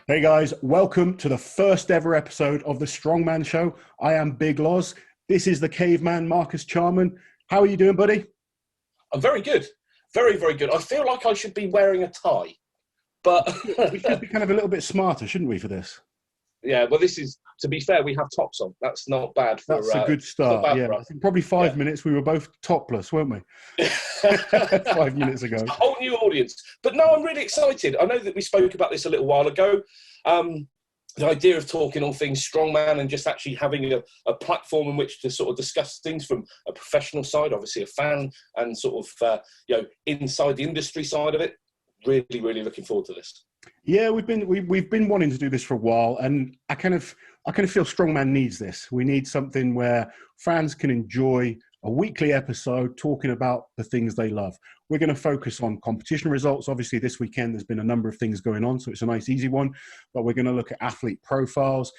Hey guys, welcome to the first ever episode of the Strongman Show. I am Big Loz. This is the caveman, Marcus Charman. How are you doing, buddy? I'm very good. Very, very good. I feel like I should be wearing a tie, but... We should be kind of a little bit smarter, shouldn't we, for this? Yeah, well, this is, to be fair, we have tops on. That's not bad for... That's a good start, yeah. I think probably 5 minutes we were both topless, weren't we? 5 minutes ago. It's a whole new audience. But no, I'm really excited. I know that we spoke about this a little while ago. The idea of talking all things strongman and just actually having a platform in which to sort of discuss things from a professional side, obviously a fan, and sort of, inside the industry side of it. Really, really looking forward to this. Yeah, we've been wanting to do this for a while, and I kind of feel Strongman needs this. We need something where fans can enjoy a weekly episode talking about the things they love. We're going to focus on competition results. Obviously, this weekend there's been a number of things going on, so it's a nice, easy one. But we're going to look at athlete profiles.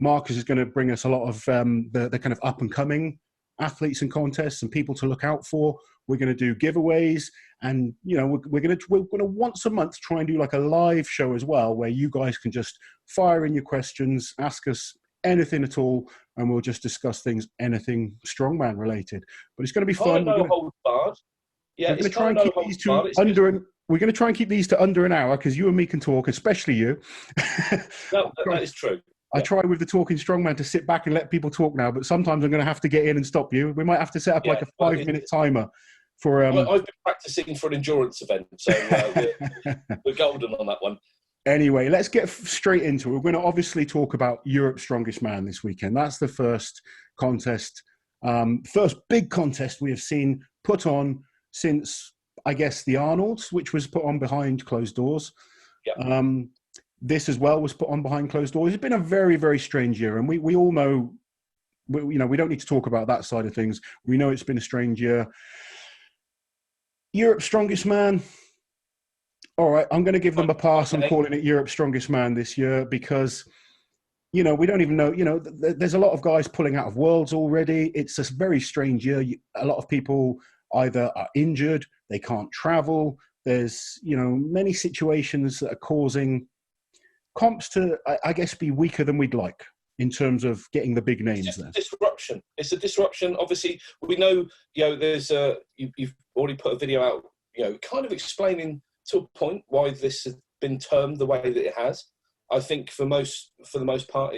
Marcus is going to bring us a lot of the kind of up-and-coming athletes and contests and people to look out for. We're going to do giveaways, and we're going to once a month try and do like a live show as well, where you guys can just fire in your questions, ask us anything at all, and we'll just discuss things, anything strongman related. But it's going to be fun. No holds barred. Yeah, we're going to try and keep these to under. We're going to try and keep these to under an hour because you and me can talk, especially you. No, that is true. I try with the Talking Strongman to sit back and let people talk now, but sometimes I'm going to have to get in and stop you. We might have to set up like a 5-minute timer for. I've been practicing for an endurance event, so we're golden on that one. Anyway, let's get straight into it. We're going to obviously talk about Europe's Strongest Man this weekend. That's the first contest, first big contest we have seen put on since, I guess, the Arnold's, which was put on behind closed doors. Yeah. This as well was put on behind closed doors. It's been a very, very strange year, and we all know, we don't need to talk about that side of things. We know it's been a strange year. Europe's Strongest Man. All right, I'm going to give them a pass on calling it Europe's Strongest Man this year because, we don't even know, there's a lot of guys pulling out of worlds already. It's a very strange year. A lot of people either are injured, they can't travel. There's, many situations that are causing comps to, I guess, be weaker than we'd like in terms of getting the big names there. Disruption. It's a disruption. Obviously, we know, there's you've already put a video out, kind of explaining to a point why this has been termed the way that it has. I think for the most part,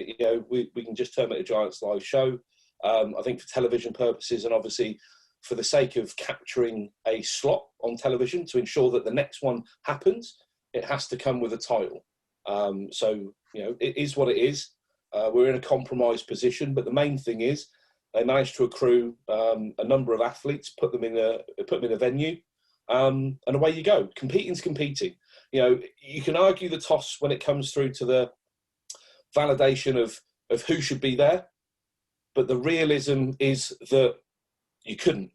we can just term it a Giants live show. I think for television purposes and obviously for the sake of capturing a slot on television to ensure that the next one happens, it has to come with a title. It is what it is. We're in a compromised position, but the main thing is they managed to accrue a number of athletes, put them in a venue, and away you go. Competing's competing. You can argue the toss when it comes through to the validation of who should be there, but the realism is that you couldn't.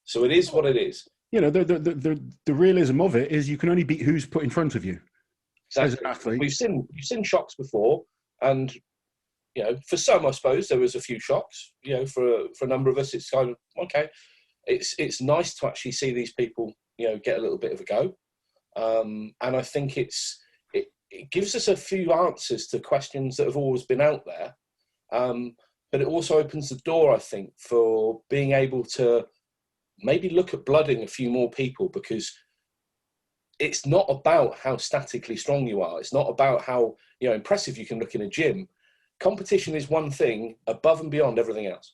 So it is what it is. The realism of it is you can only beat who's put in front of you. Exactly. As an athlete. We've seen shocks before, and for some, I suppose there was a few shocks. For a number of us, it's kind of okay. It's nice to actually see these people, get a little bit of a go, and I think it gives us a few answers to questions that have always been out there, but it also opens the door, I think, for being able to maybe look at blooding a few more people because. It's not about how statically strong you are. It's not about how impressive you can look in a gym. Competition is one thing above and beyond everything else.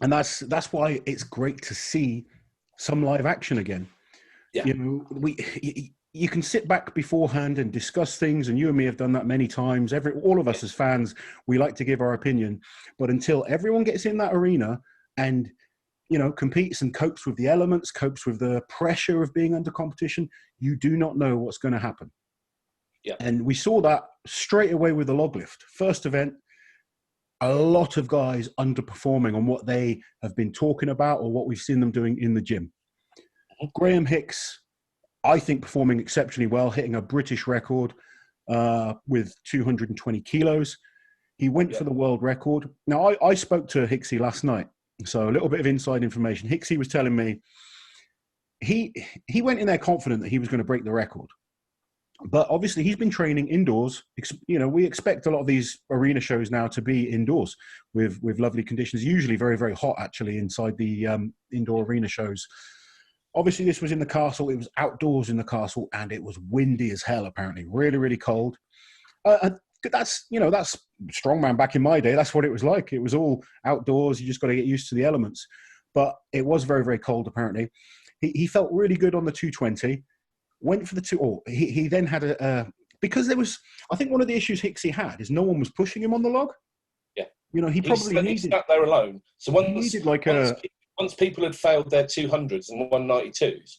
And that's why it's great to see some live action again. Yeah. You can sit back beforehand and discuss things, and you and me have done that many times. All of us as fans, we like to give our opinion, but until everyone gets in that arena and competes and copes with the elements, copes with the pressure of being under competition, you do not know what's going to happen. Yeah. And we saw that straight away with the log lift. First event, a lot of guys underperforming on what they have been talking about or what we've seen them doing in the gym. Graham Hicks, I think, performing exceptionally well, hitting a British record with 220 kilos. He went for the world record. Now, I spoke to Hicksy last night. So a little bit of inside information. Hicksy was telling me he went in there confident that he was going to break the record. But obviously, he's been training indoors. You know, we expect a lot of these arena shows now to be indoors with lovely conditions. Usually, very very hot actually inside the indoor arena shows. Obviously, this was in the castle. It was outdoors in the castle, and it was windy as hell. Apparently, really really cold. That's that's strongman back in my day. That's what it was like. It was all outdoors. You just got to get used to the elements. But it was very very cold. Apparently, he felt really good on the 220. Went for the two. Oh, he then had because there was. I think one of the issues Hicksy had is no one was pushing him on the log. Yeah, he sat there alone. So once people had failed their 200s and 192s,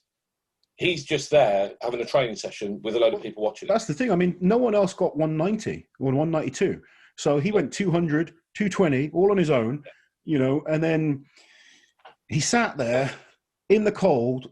he's just there having a training session with a load of people watching. That's the thing. I mean, no one else got 190 or 192, so he went 200, 220 all on his own. And then he sat there in the cold.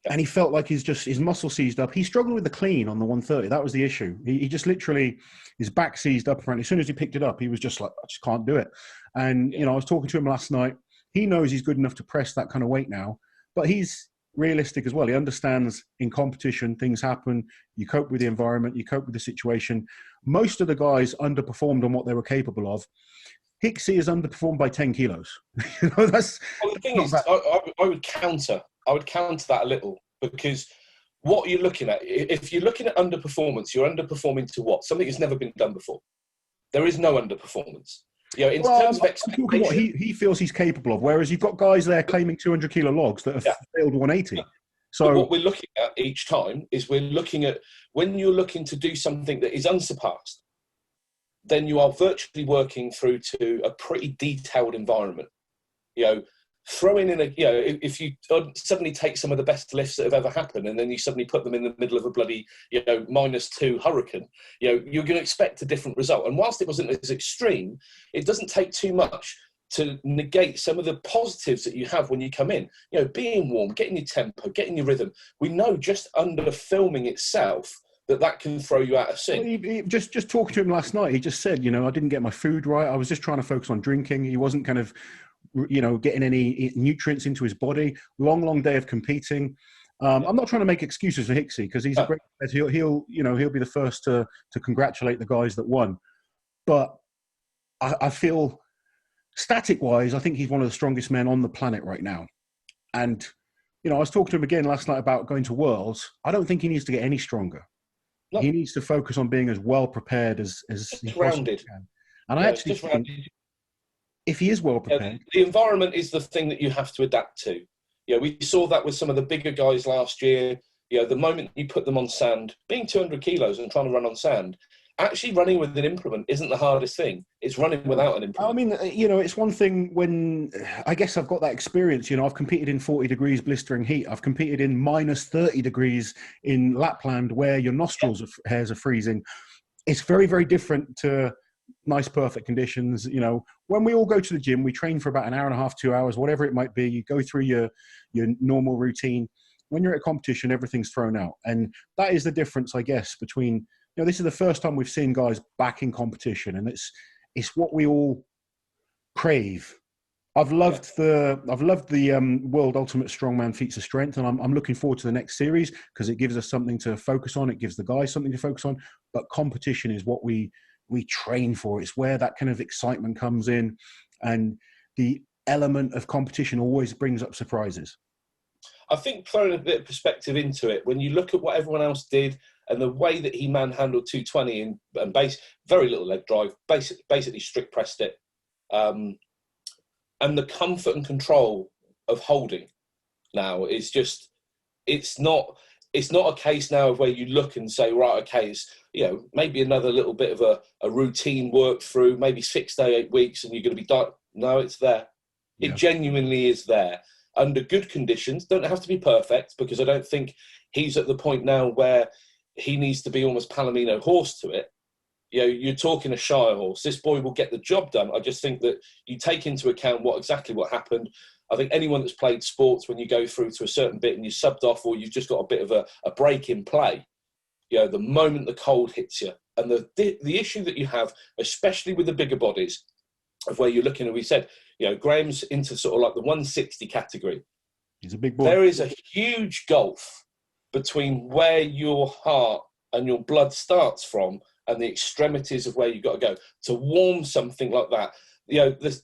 And he felt like his muscle seized up. He struggled with the clean on the 130. That was the issue. He just literally, his back seized up. Apparently, as soon as he picked it up, he was just like, I just can't do it. And, I was talking to him last night. He knows he's good enough to press that kind of weight now. But he's realistic as well. He understands in competition, things happen. You cope with the environment. You cope with the situation. Most of the guys underperformed on what they were capable of. Hicksy is underperformed by 10 kilos. The thing is, I would counter that a little, because what you're looking at, if you're looking at underperformance, you're underperforming to what? Something that's never been done before. There is no underperformance. In terms of expectation, what he feels he's capable of, whereas you've got guys there claiming 200 kilo logs that have failed 180. So but what we're looking at each time is we're looking at when you're looking to do something that is unsurpassed, then you are virtually working through to a pretty detailed environment. Throwing in if you suddenly take some of the best lifts that have ever happened and then you suddenly put them in the middle of a bloody, -2 hurricane, you're going to expect a different result. And whilst it wasn't as extreme, it doesn't take too much to negate some of the positives that you have when you come in. Being warm, getting your tempo, getting your rhythm. We know just under filming itself that can throw you out of sync. Well, just talking to him last night, he just said, I didn't get my food right. I was just trying to focus on drinking. He wasn't kind of getting any nutrients into his body. Long day of competing. I'm not trying to make excuses for Hicksy because he's a great player. He'll be the first to congratulate the guys that won. But I feel static wise, I think he's one of the strongest men on the planet right now. And I was talking to him again last night about going to Worlds. I don't think he needs to get any stronger. No. He needs to focus on being as well prepared as he possibly can. And I actually think if he is well prepared, the environment is the thing that you have to adapt to. We saw that with some of the bigger guys last year. The moment you put them on sand, being 200 kilos and trying to run on sand, actually running with an implement isn't the hardest thing. It's running without an implement. I mean, it's one thing when I guess I've got that experience. I've competed in 40 degrees blistering heat. I've competed in -30 degrees in Lapland where your nostrils hairs are freezing. It's very, very different to nice, perfect conditions. When we all go to the gym, we train for about an hour and a half, 2 hours, whatever it might be. You go through your normal routine. When you're at a competition, everything's thrown out. And that is the difference, I guess, between, this is the first time we've seen guys back in competition, and it's what we all crave. I've loved the World Ultimate Strongman Feats of Strength, and I'm looking forward to the next series because it gives us something to focus on. It gives the guys something to focus on. But competition is what we train for. It's where that kind of excitement comes in, and the element of competition always brings up surprises. I think throwing a bit of perspective into it, when you look at what everyone else did and the way that he manhandled 220 and very little leg drive, basically strict pressed it, and the comfort and control of holding now is just, it's not a case now of where you look and say, right, okay, it's, maybe another little bit of a routine work through, maybe 6 to 8 weeks and you're going to be done. No, it's there. It genuinely is there. Under good conditions, don't have to be perfect, because I don't think he's at the point now where he needs to be almost Palomino horse to it. You're talking a Shire horse. This boy will get the job done. I just think that you take into account exactly what happened. I think anyone that's played sports, when you go through to a certain bit and you're subbed off or you've just got a bit of a break in play, the moment the cold hits you, and the issue that you have, especially with the bigger bodies, of where you're looking, and we said, Graham's into sort of like the 160 category. He's a big boy. There is a huge gulf between where your heart and your blood starts from, and the extremities of where you've got to go to warm something like that. There's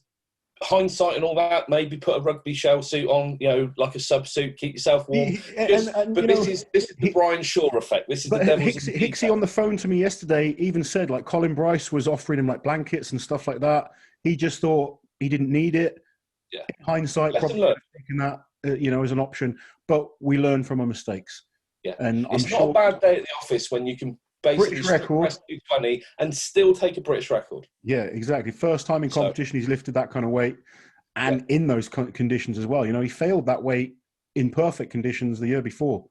hindsight and all that, maybe put a rugby shell suit on, like a sub suit, keep yourself warm. But this is the Brian Shaw effect. This is the devil's Hicksy on the phone to me yesterday even said, like, Colin Bryce was offering him like blankets and stuff like that. He just thought he didn't need it. Yeah. In hindsight, probably taking that as an option, but we learn from our mistakes. Yeah, and it's not a bad day at the office when you can basically press 220 and still take a British record. Yeah, exactly. First time in competition he's lifted that kind of weight, and in those conditions as well. He failed that weight in perfect conditions the year before.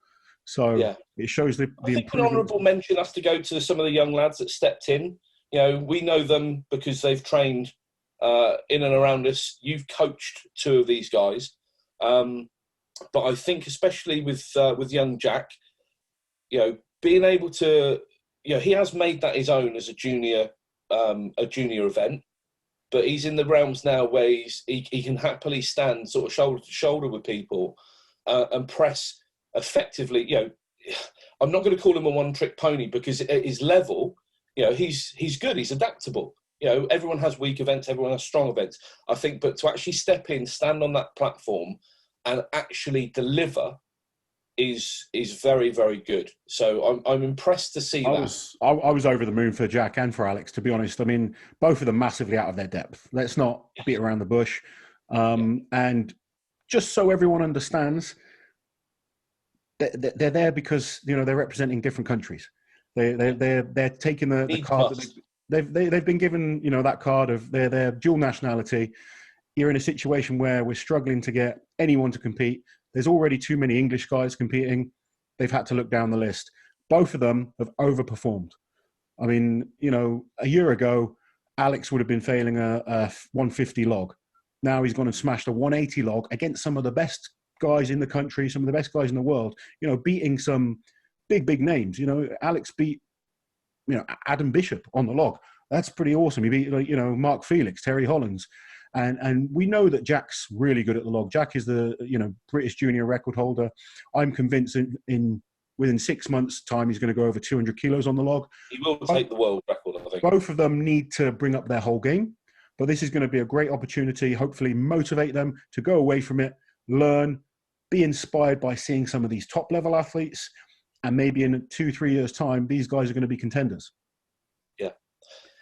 So it shows the I think an honourable mention has to go to some of the young lads that stepped in. We know them because they've trained in and around us. You've coached two of these guys. But I think especially with young Jack, being able to, he has made that his own as a junior event, but he's in the realms now where he can happily stand sort of shoulder to shoulder with people and press effectively. I'm not going to call him a one-trick pony because at his level, he's good, he's adaptable. Everyone has weak events, everyone has strong events. I think, but to actually step in, stand on that platform and actually deliver is very, very good. So I'm impressed to see that. I was over the moon for Jack and for Alex, to be honest. I mean, both of them massively out of their depth. Let's not beat around the bush. And just so everyone understands, they're there because they're representing different countries. They're taking the card that they've been given. That card of their dual nationality. You're in a situation where we're struggling to get anyone to compete. There's already too many English guys competing. They've had to look down the list. Both of them have overperformed. I mean, a year ago, Alex would have been failing a 150 log. Now he's gone and smashed a 180 log against some of the best guys in the country, some of the best guys in the world, beating some big names. Alex beat, Adam Bishop on the log. That's pretty awesome. He beat, Mark Felix, Terry Hollins. And we know that Jack's really good at the log. Jack is the British junior record holder. I'm convinced within 6 months' time he's going to go over 200 kilos on the log. He will take the world record, I think. Both of them need to bring up their whole game, but this is going to be a great opportunity. Hopefully, motivate them to go away from it, learn, be inspired by seeing some of these top level athletes, and maybe in 2-3 years' time, these guys are going to be contenders. Yeah.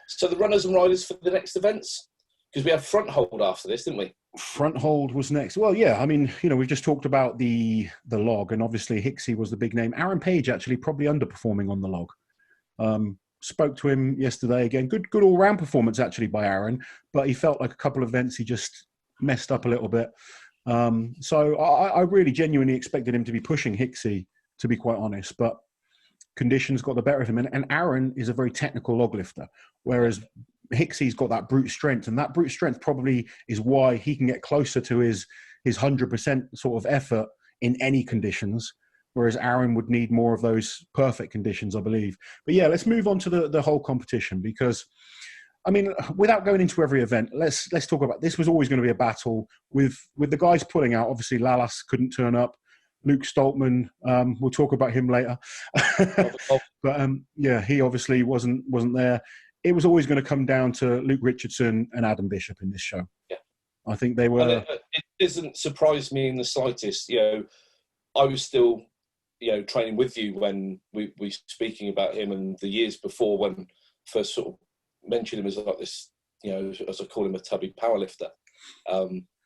So the runners and riders for the next events. Because we have front hold after this, didn't we? Front hold was next. Well, yeah. I mean, we've just talked about the log, and obviously Hicksy was the big name. Aaron Page actually probably underperforming on the log. Spoke to him yesterday again. Good all-round performance actually by Aaron, but he felt like a couple of events he just messed up a little bit. So I really genuinely expected him to be pushing Hicksy, to be quite honest, but conditions got the better of him. And Aaron is a very technical log lifter, whereas Hicksy's got that brute strength, and that brute strength probably is why he can get closer to his 100% sort of effort in any conditions, whereas Aaron would need more of those perfect conditions, I believe. But yeah, let's move on to the whole competition, because I mean, without going into every event, let's talk about, this was always going to be a battle with the guys pulling out. Obviously Lalas couldn't turn up. Luke Stoltman, we'll talk about him later. But yeah, he obviously wasn't there. It was always going to come down to Luke Richardson and Adam Bishop in this show. Yeah, I think they were. And it doesn't surprise me in the slightest. I was still, training with you when we speaking about him, and the years before when first sort of mentioned him as like this, as I call him, a tubby powerlifter.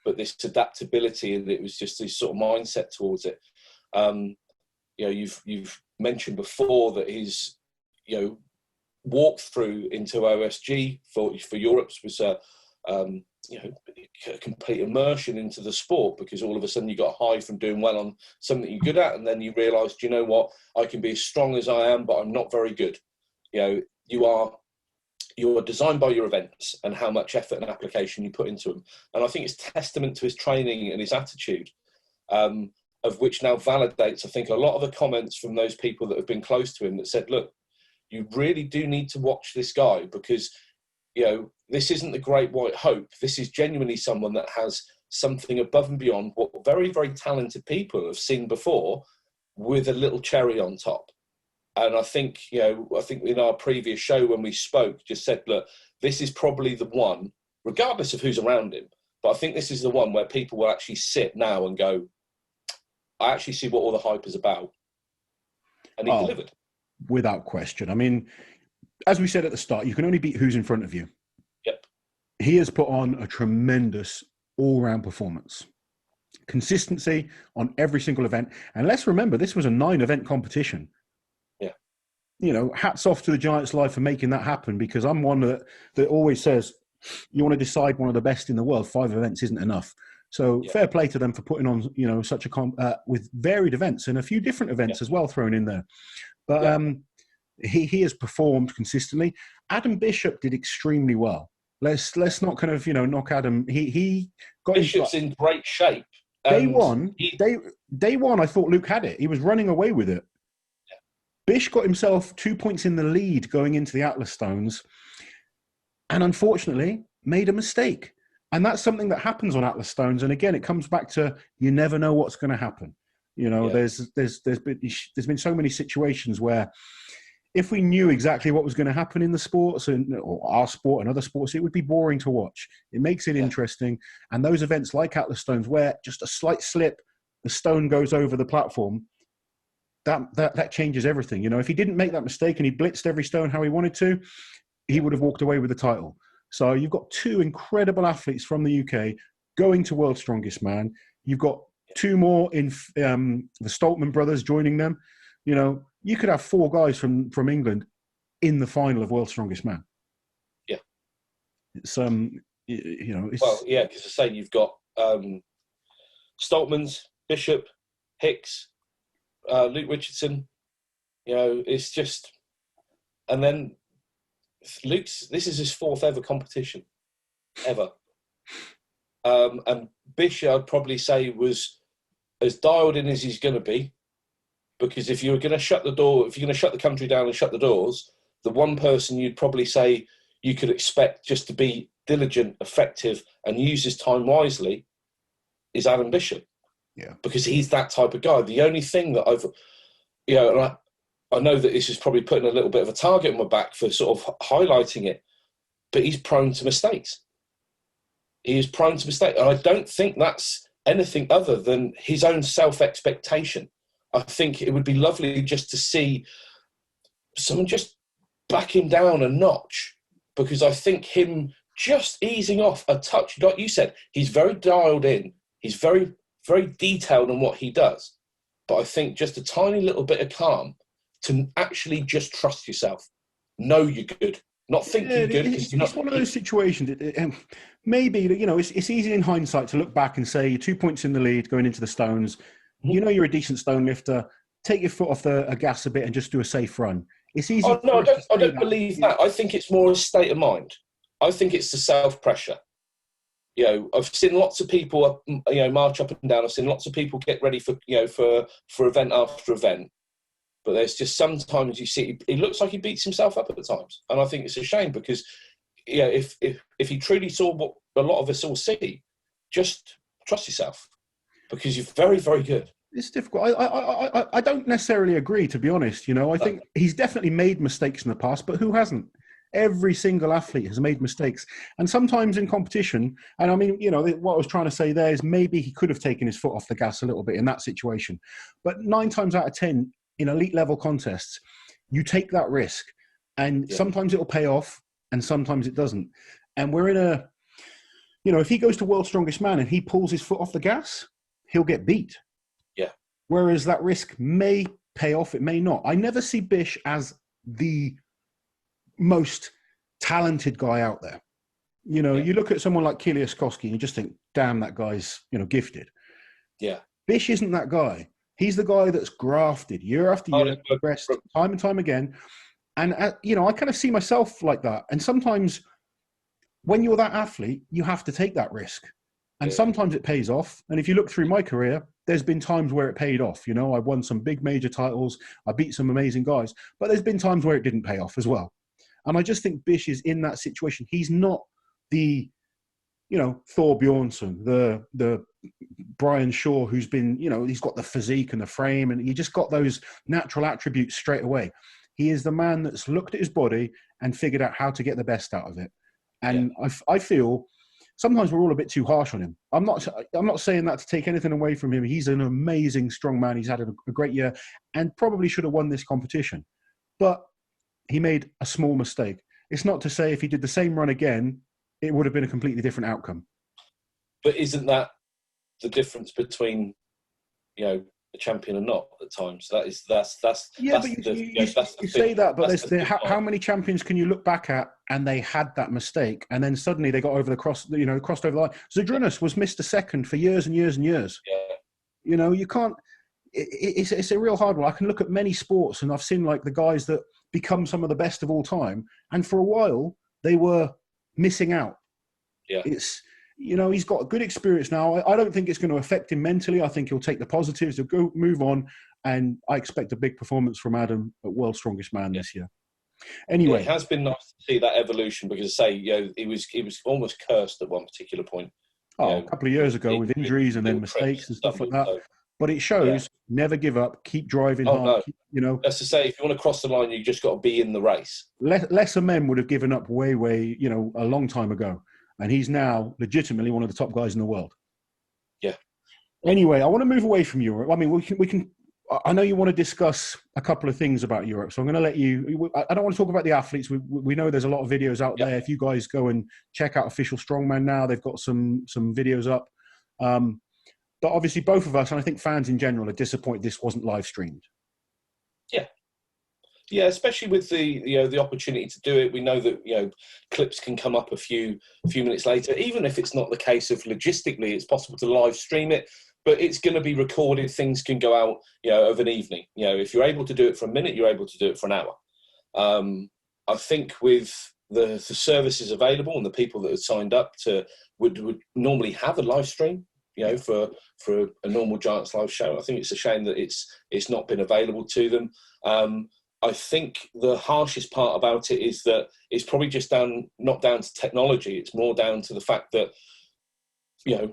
But this adaptability, and it was just this sort of mindset towards it. You've mentioned before that his, walk through into OSG for Europe's was a complete immersion into the sport, because all of a sudden you got a high from doing well on something you're good at, and then you realise, do you know what, I can be as strong as I am, but I'm not very good. You are designed by your events and how much effort and application you put into them. And I think it's testament to his training and his attitude, of which now validates, I think, a lot of the comments from those people that have been close to him that said, look, you really do need to watch this guy, because, this isn't the great white hope. This is genuinely someone that has something above and beyond what very, very talented people have seen before, with a little cherry on top. And I think, I think in our previous show when we spoke, just said, look, this is probably the one, regardless of who's around him, but I think this is the one where people will actually sit now and go, I actually see what all the hype is about. And he delivered. Without question. I mean, as we said at the start, you can only beat who's in front of you. Yep. He has put on a tremendous all-round performance. Consistency on every single event. And let's remember, this was a 9-event competition. Yeah. Hats off to the Giants Live for making that happen, because I'm one that always says, you want to decide one of the best in the world, 5 events isn't enough. So fair play to them for putting on, such a with varied events and a few different events as well thrown in there. But he has performed consistently. Adam Bishop did extremely well. Let's not kind of knock Adam. He got Bishop's in great shape. Day one, I thought Luke had it. He was running away with it. Yeah. Bish got himself 2 points in the lead going into the Atlas Stones, and unfortunately made a mistake. And that's something that happens on Atlas Stones. And again, it comes back to, you never know what's going to happen. There's been so many situations where if we knew exactly what was going to happen in the sports or our sport and other sports, it would be boring to watch. It makes it interesting. And those events like Atlas Stones, where just a slight slip, the stone goes over the platform, that changes everything. If he didn't make that mistake and he blitzed every stone how he wanted to, he would have walked away with the title. So you've got 2 incredible athletes from the UK going to World's Strongest Man. You've got 2 more in the Stoltman Brothers joining them. You could have 4 guys from England in the final of World's Strongest Man. Yeah. It's it's... Well, yeah, because I say you've got Stoltman's, Bishop, Hicks, Luke Richardson. It's just, and then this is his 4th ever competition, ever. And Bish, I'd probably say, was as dialed in as he's going to be, because if you're going to shut the door, if you're going to shut the country down and shut the doors, the one person you'd probably say you could expect just to be diligent, effective, and use his time wisely is Adam Bishop. Yeah. Because he's that type of guy. The only thing that I know that this is probably putting a little bit of a target on my back for sort of highlighting it, but he's prone to mistakes. He is prone to mistakes. And I don't think that's anything other than his own self-expectation. I think it would be lovely just to see someone just back him down a notch, because I think him just easing off a touch, like you said, he's very dialed in. He's very, very detailed on what he does. But I think just a tiny little bit of calm to actually just trust yourself. Know you're good. Not think you're good. It's one of those situations. Maybe, it's easy in hindsight to look back and say, 2 points in the lead going into the Stones. Mm-hmm. You're a decent stone lifter. Take your foot off the gas a bit and just do a safe run. It's easy. Oh, no, I don't believe that. I think it's more a state of mind. I think it's the self-pressure. I've seen lots of people, march up and down. I've seen lots of people get ready for event after event. But there's just sometimes you see, he looks like he beats himself up at the times. And I think it's a shame, because, if he truly saw what a lot of us all see, just trust yourself, because you're very, very good. It's difficult. I don't necessarily agree, to be honest. I think he's definitely made mistakes in the past, but who hasn't? Every single athlete has made mistakes. And sometimes in competition, and I mean, what I was trying to say there is maybe he could have taken his foot off the gas a little bit in that situation. But 9 times out of 10, in elite level contests, you take that risk. And sometimes it'll pay off and sometimes it doesn't. And we're in if he goes to World's Strongest Man and he pulls his foot off the gas, he'll get beat. Yeah. Whereas that risk may pay off, it may not. I never see Bish as the most talented guy out there. You look at someone like Kilias Koski and you just think, damn, that guy's, gifted. Yeah. Bish isn't that guy. He's the guy that's grafted year after year, progressed time and time again. And, I kind of see myself like that. And sometimes when you're that athlete, you have to take that risk. And sometimes it pays off. And if you look through my career, there's been times where it paid off. I won some big major titles. I beat some amazing guys. But there's been times where it didn't pay off as well. And I just think Bish is in that situation. He's not the, Thor Bjornsson, the Brian Shaw, who's been, he's got the physique and the frame, and he just got those natural attributes straight away. He is the man that's looked at his body and figured out how to get the best out of it. And I feel sometimes we're all a bit too harsh on him. I'm not saying that to take anything away from him. He's an amazing strongman. He's had a great year and probably should have won this competition. But he made a small mistake. It's not to say if he did the same run again, it would have been a completely different outcome. But isn't that the difference between, a champion and not at times? You say that, but how many champions can you look back at and they had that mistake and then suddenly they got over crossed over the line? Zydrunas was Mr. Second for years and years and years. Yeah. You can't. It's a real hard one. I can look at many sports and I've seen like the guys that become some of the best of all time, and for a while they were missing out. Yeah. He's got a good experience now. I don't think it's going to affect him mentally. I think he'll take the positives, he'll move on, and I expect a big performance from Adam at World's Strongest Man this year. Anyway, it has been nice to see that evolution because, he was almost cursed at one particular point. A couple of years ago with injuries and then mistakes and stuff like that. But it shows never give up, keep driving hard. No. That's to say, if you want to cross the line, you just got to be in the race. Lesser men would have given up way, a long time ago. And he's now legitimately one of the top guys in the world. Yeah. Anyway, I want to move away from Europe. I mean, we can. I know you want to discuss a couple of things about Europe, so I'm going to let you. I don't want to talk about the athletes. We know there's a lot of videos out there. If you guys go and check out Official Strongman now, they've got some videos up. But obviously, both of us, and I think fans in general, are disappointed this wasn't live streamed. Yeah, especially with the opportunity to do it. We know that clips can come up a few minutes later, even if it's not the case of logistically it's possible to live stream it, but it's going to be recorded. Things can go out of an evening. If you're able to do it for a minute, you're able to do it for an hour. I think with the services available and the people that have signed up would normally have a live stream. For a normal Giants live show. I think it's a shame that it's not been available to them. I think the harshest part about it is that it's probably just not down to technology. It's more down to the fact that,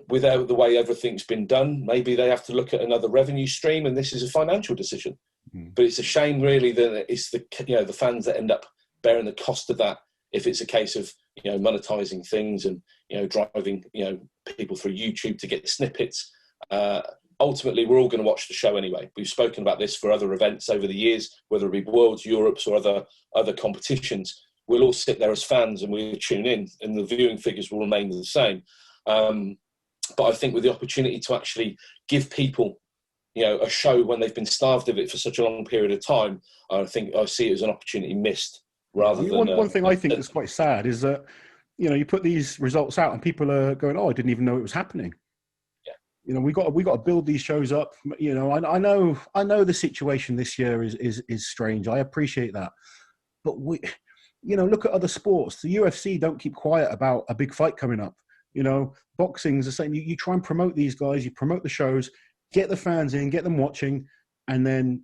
without the way everything's been done, maybe they have to look at another revenue stream, and this is a financial decision. Mm-hmm. But it's a shame, really, that it's the fans that end up bearing the cost of that. If it's a case of monetizing things and driving people through YouTube to get snippets. Ultimately, we're all going to watch the show anyway. We've spoken about this for other events over the years, whether it be Worlds, Europes, or other competitions. We'll all sit there as fans and we'll tune in, and the viewing figures will remain the same. But I think with the opportunity to actually give people, a show when they've been starved of it for such a long period of time, I think I see it as an opportunity missed rather than. One thing I think that's quite sad is that you put these results out and people are going, "Oh, I didn't even know it was happening." We got to build these shows up. I know the situation this year is strange. I appreciate that, but look at other sports. The UFC don't keep quiet about a big fight coming up. Boxing's the same. You try and promote these guys. You promote the shows, get the fans in, get them watching, and then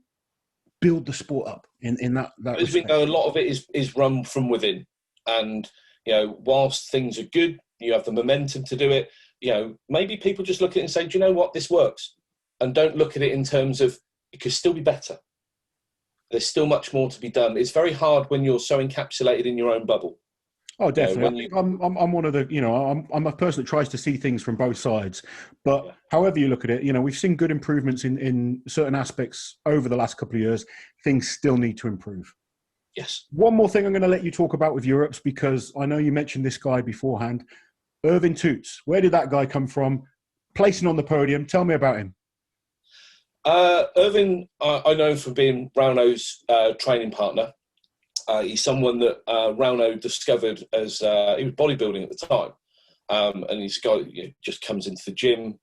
build the sport up in that. As we know, a lot of it is run from within, and whilst things are good, you have the momentum to do it. Maybe people just look at it and say, do you know what, this works? And don't look at it in terms of, it could still be better. There's still much more to be done. It's very hard when you're so encapsulated in your own bubble. Oh, definitely. I'm one of the, I'm a person that tries to see things from both sides. But however you look at it, we've seen good improvements in certain aspects over the last couple of years. Things still need to improve. Yes. One more thing I'm going to let you talk about with Europe's, because I know you mentioned this guy beforehand. Irvin Toots, where did that guy come from? Placing on the podium. Tell me about him. Irvin, I know from being Rauno's training partner. He's someone that Rauno discovered as he was bodybuilding at the time. And he's a guy that just comes into the gym.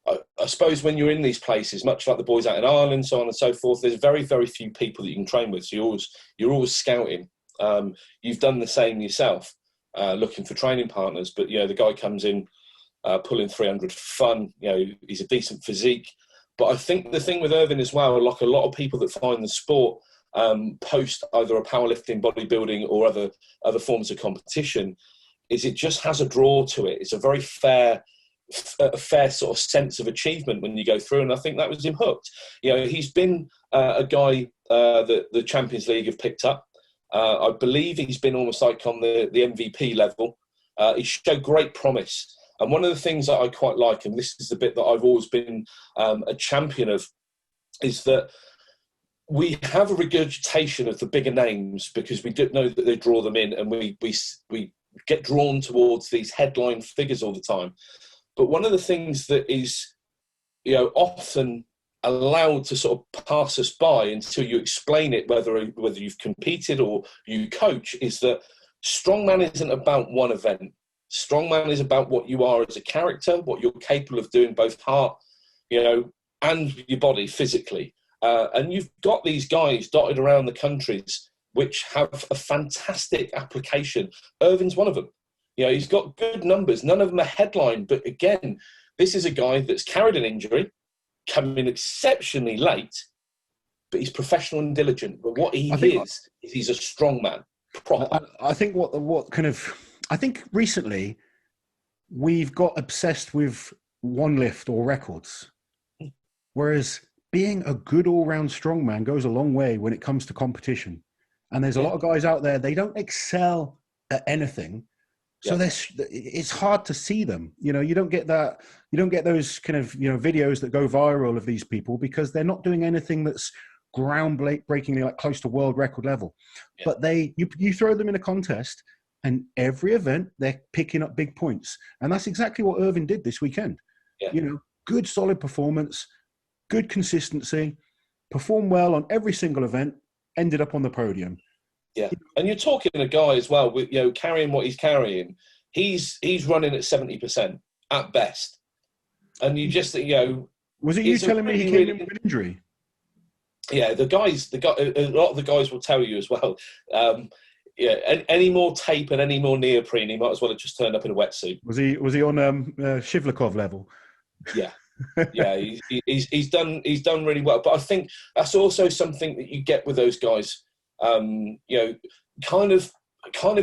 I suppose when you're in these places, much like the boys out in Ireland, so on and so forth, there's very, very few people that you can train with. So you're always scouting. You've done the same yourself. Looking for training partners, but the guy comes in pulling 300 for fun. He's a decent physique, but I think the thing with Irvin as well, like a lot of people that find the sport post either a powerlifting, bodybuilding, or other forms of competition, is it just has a draw to it. It's a very fair sort of sense of achievement when you go through, and I think that was him hooked. He's been a guy that the Champions League have picked up. I believe he's been almost like on the MVP level. He showed great promise. And one of the things that I quite like, and this is the bit that I've always been a champion of, is that we have a regurgitation of the bigger names because we don't know that they draw them in, and we get drawn towards these headline figures all the time. But one of the things that is, often allowed to sort of pass us by until you explain it, whether you've competed or you coach, is that Strongman isn't about one event. Strongman is about what you are as a character, what you're capable of doing, both heart, and your body physically. And you've got these guys dotted around the countries which have a fantastic application. Irvin's one of them. He's got good numbers. None of them are headline. But again, this is a guy that's carried an injury, come in exceptionally late, but he's professional and diligent. But what he is he's a strong man. Proper. I think I think recently we've got obsessed with one lift or records, whereas being a good all-round strongman goes a long way when it comes to competition. And there's a lot of guys out there, they don't excel at anything. So it's hard to see them. You don't get that. You don't get those kind of videos that go viral of these people because they're not doing anything that's groundbreakingly like close to world record level. Yeah. But you throw them in a contest, and every event they're picking up big points, and that's exactly what Irvin did this weekend. Yeah. Good solid performance, good consistency, performed well on every single event, ended up on the podium. Yeah, and you're talking a guy as well with carrying what he's carrying. He's running at 70% at best, and you just was it you telling me he came in with an injury? Yeah, a lot of the guys will tell you as well. Any more tape and any more neoprene, he might as well have just turned up in a wetsuit. Was he on Shivlikov level? Yeah. Yeah, he's done really well, but I think that's also something that you get with those guys. Kind of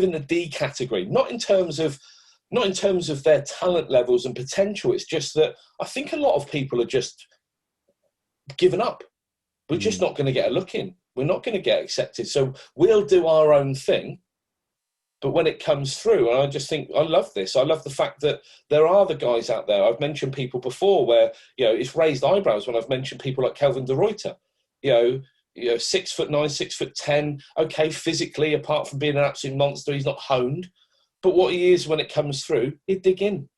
in the D category, not in terms of their talent levels and potential. It's just that I think a lot of people are just given up. We're just not going to get a look in. We're not going to get accepted. So we'll do our own thing. But when it comes through, and I just think, I love this. I love the fact that there are the guys out there. I've mentioned people before where, it's raised eyebrows when I've mentioned people like Kelvin de Ruyter, 6'9", 6'10". Okay, physically, apart from being an absolute monster, he's not honed. But what he is when it comes through, he'd dig in.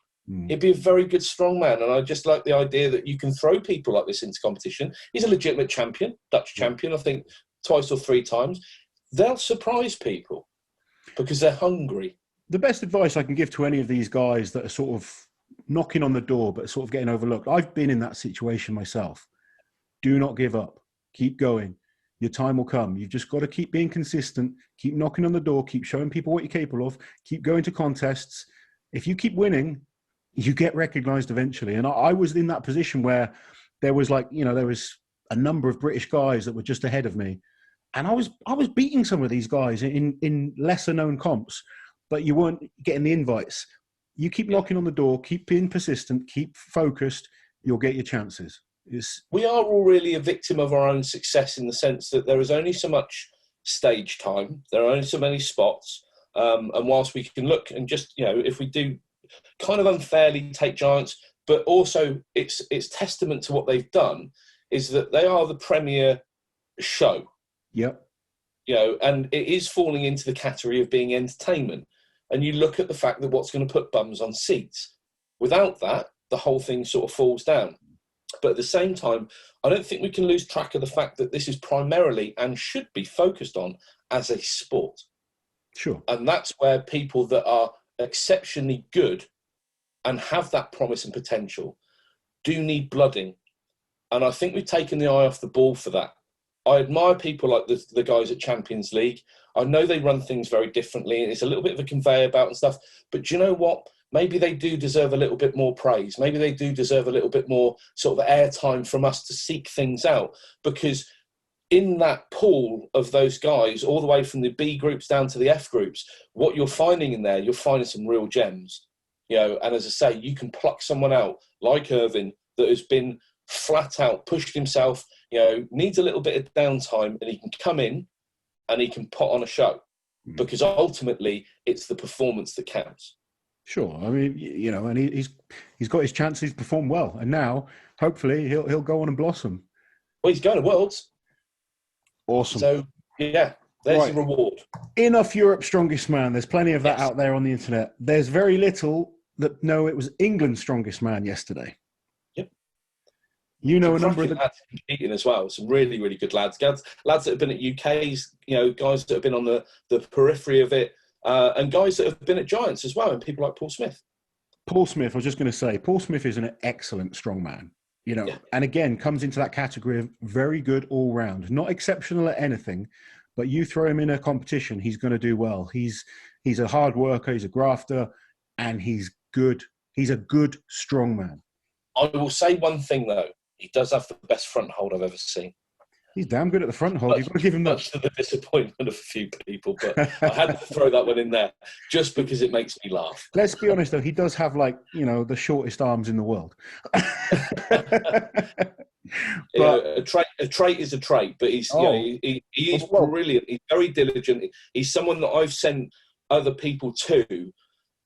He'd be a very good strongman. And I just like the idea that you can throw people like this into competition. He's a legitimate champion, Dutch champion, I think twice or three times. They'll surprise people because they're hungry. The best advice I can give to any of these guys that are sort of knocking on the door but sort of getting overlooked, I've been in that situation myself. Do not give up. Keep going. Your time will come. You've just got to keep being consistent, keep knocking on the door, keep showing people what you're capable of, keep going to contests. If you keep winning, you get recognized eventually. And I was in that position where there was there was a number of British guys that were just ahead of me. And I was beating some of these guys in lesser known comps, but you weren't getting the invites. You keep knocking on the door, keep being persistent, keep focused, you'll get your chances. We are all really a victim of our own success in the sense that there is only so much stage time. There are only so many spots. And whilst we can look and just, if we do kind of unfairly take giants, but also it's testament to what they've done is that they are the premier show. Yep. And it is falling into the category of being entertainment. And you look at the fact that what's going to put bums on seats. Without that, the whole thing sort of falls down. But at the same time, I don't think we can lose track of the fact that this is primarily and should be focused on as a sport. Sure. And that's where people that are exceptionally good and have that promise and potential do need blooding. And I think we've taken the eye off the ball for that. I admire people like the guys at Champions League. I know they run things very differently and it's a little bit of a conveyor belt and stuff. But do you know what? Maybe they do deserve a little bit more praise. Maybe they do deserve a little bit more sort of airtime from us to seek things out. Because in that pool of those guys, all the way from the B groups down to the F groups, what you're finding in there, you're finding some real gems. And as I say, you can pluck someone out like Irvin that has been flat out pushed himself. needs a little bit of downtime, and he can come in and he can put on a show, because ultimately it's the performance that counts. Sure. I mean, and he's got his chance. He's performed well, and now hopefully he'll go on and blossom. Well, he's going to Worlds. Awesome. So yeah, there's the reward. Enough Europe's Strongest Man. There's plenty of that out there on the internet. There's very little that know it was England's Strongest Man yesterday. Yep. A number of the lads competing as well. Some really, really good lads. Lads that have been at UK's, guys that have been on the periphery of it, and guys that have been at Giants as well, and people like Paul Smith. Paul Smith, I was just going to say, Paul Smith is an excellent strongman, and again, comes into that category of very good all round. Not exceptional at anything, but you throw him in a competition, he's going to do well. He's a hard worker, he's a grafter, and he's good. He's a good strongman. I will say one thing, though. He does have the best front hold I've ever seen. He's damn good at the front hold. You've got to give him much to the disappointment of a few people, but I had to throw that one in there just because it makes me laugh. Let's be honest, though. He does have, the shortest arms in the world. A trait is a trait, but he's he is brilliant. He's very diligent. He's someone that I've sent other people to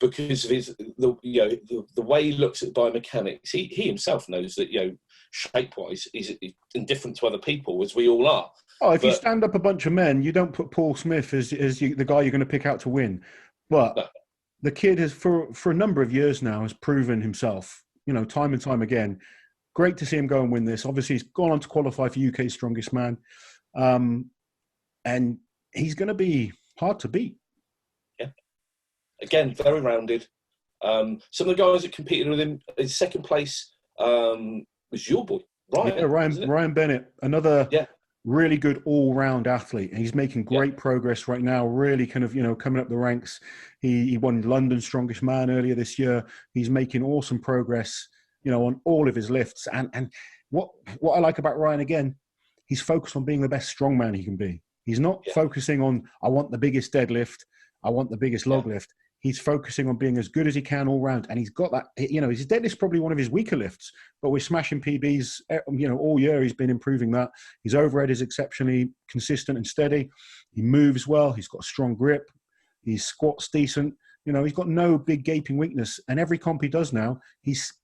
because of the way he looks at biomechanics. He himself knows that shape-wise he's indifferent to other people, as we all are. Oh, if you stand up a bunch of men, you don't put Paul Smith as the guy you're going to pick out to win. But the kid has, for a number of years now, has proven himself, time and time again. Great to see him go and win this. Obviously, he's gone on to qualify for UK's Strongest Man. And he's going to be hard to beat. Yeah. Again, very rounded. Some of the guys that competed with him in second place was your boy, Ryan. Yeah, Ryan Bennett, another really good all-round athlete. And he's making great progress right now, really kind of, coming up the ranks. He won London's Strongest Man earlier this year. He's making awesome progress, on all of his lifts. And what I like about Ryan, again, he's focused on being the best strongman he can be. He's not focusing on, I want the biggest deadlift, I want the biggest log lift. He's focusing on being as good as he can all round. And he's got that, his deadlift's probably one of his weaker lifts, but we're smashing PBs, all year he's been improving that. His overhead is exceptionally consistent and steady. He moves well. He's got a strong grip. His squat's decent. He's got no big gaping weakness. And every comp he does now, he's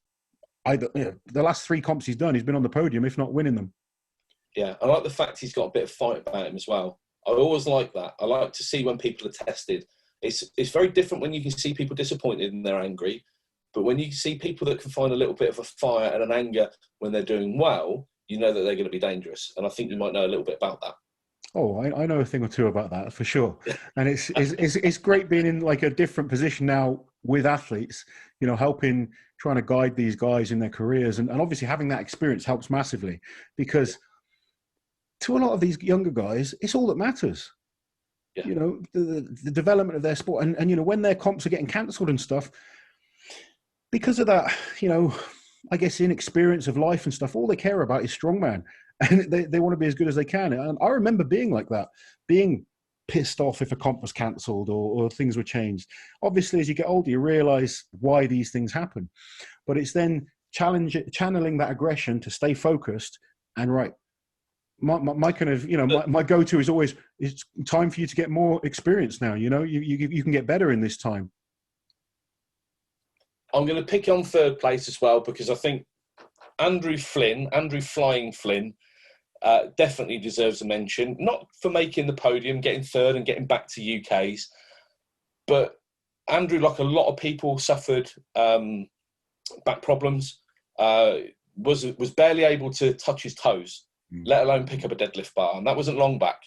either, the last 3 comps he's done, he's been on the podium, if not winning them. Yeah, I like the fact he's got a bit of fight about him as well. I always like that. I like to see when people are tested. It's very different when you can see people disappointed and they're angry, but when you see people that can find a little bit of a fire and an anger when they're doing well, you know that they're going to be dangerous. And I think you might know a little bit about that. Oh, I know a thing or two about that for sure. And it's great being in like a different position now with athletes, helping, trying to guide these guys in their careers. And obviously having that experience helps massively, because to a lot of these younger guys, it's all that matters. Yeah. The development of their sport. And when their comps are getting cancelled and stuff, because of that, I guess inexperience of life and stuff, all they care about is strongman. And they want to be as good as they can. And I remember being like that, being pissed off if a comp was cancelled or things were changed. Obviously, as you get older, you realise why these things happen. But it's then channeling that aggression to stay focused and my kind of, my go-to is always, it's time for you to get more experience now. You can get better in this time. I'm going to pick on third place as well, because I think Andrew Flying Flynn, definitely deserves a mention. Not for making the podium, getting third and getting back to UK's, but Andrew, like a lot of people, suffered back problems, was barely able to touch his toes, let alone pick up a deadlift bar, and that wasn't long back.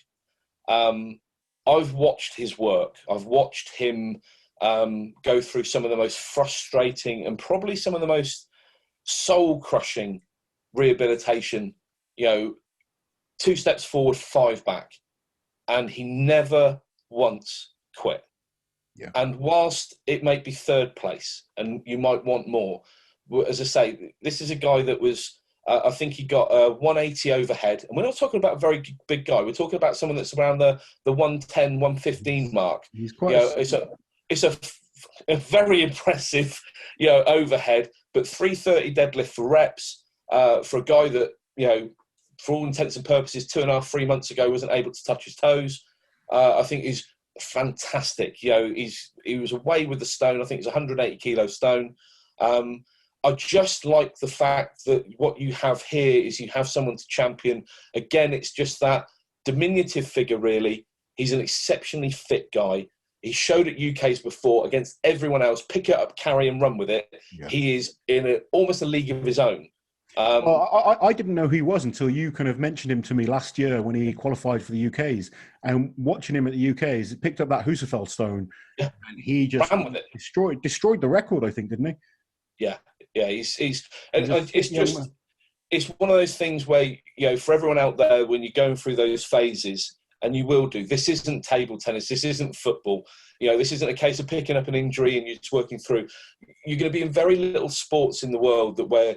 I've watched his work. I've watched him go through some of the most frustrating and probably some of the most soul-crushing rehabilitation, 2 steps forward, 5 back, and he never once quit. Yeah. And whilst it may be third place and you might want more, as I say, this is a guy that was, I think he got a 180 overhead. And we're not talking about a very big guy. We're talking about someone that's around the 110, 115 mark. He's quite it's a very impressive, overhead, but 330 deadlift for reps for a guy that, for all intents and purposes, 2.5, 3 months ago, wasn't able to touch his toes. I think he's fantastic. You know, he was away with the stone. I think it's 180 kilo stone. I just like the fact that what you have here is you have someone to champion. Again, it's just that diminutive figure, really. He's an exceptionally fit guy. He showed at UK's before against everyone else, pick it up, carry and run with it. Yeah. He is in almost a league of his own. Well, I didn't know who he was until you kind of mentioned him to me last year when he qualified for the UKs. And watching him at the UKs, he picked up that Husafeld stone. Yeah. And he just ran with it. Destroyed the record, I think, didn't he? Yeah. It's one of those things where, you know, for everyone out there, when you're going through those phases, and you will do, this isn't table tennis, this isn't football, you know, this isn't a case of picking up an injury and you're just working through. You're going to be in very little sports in the world that where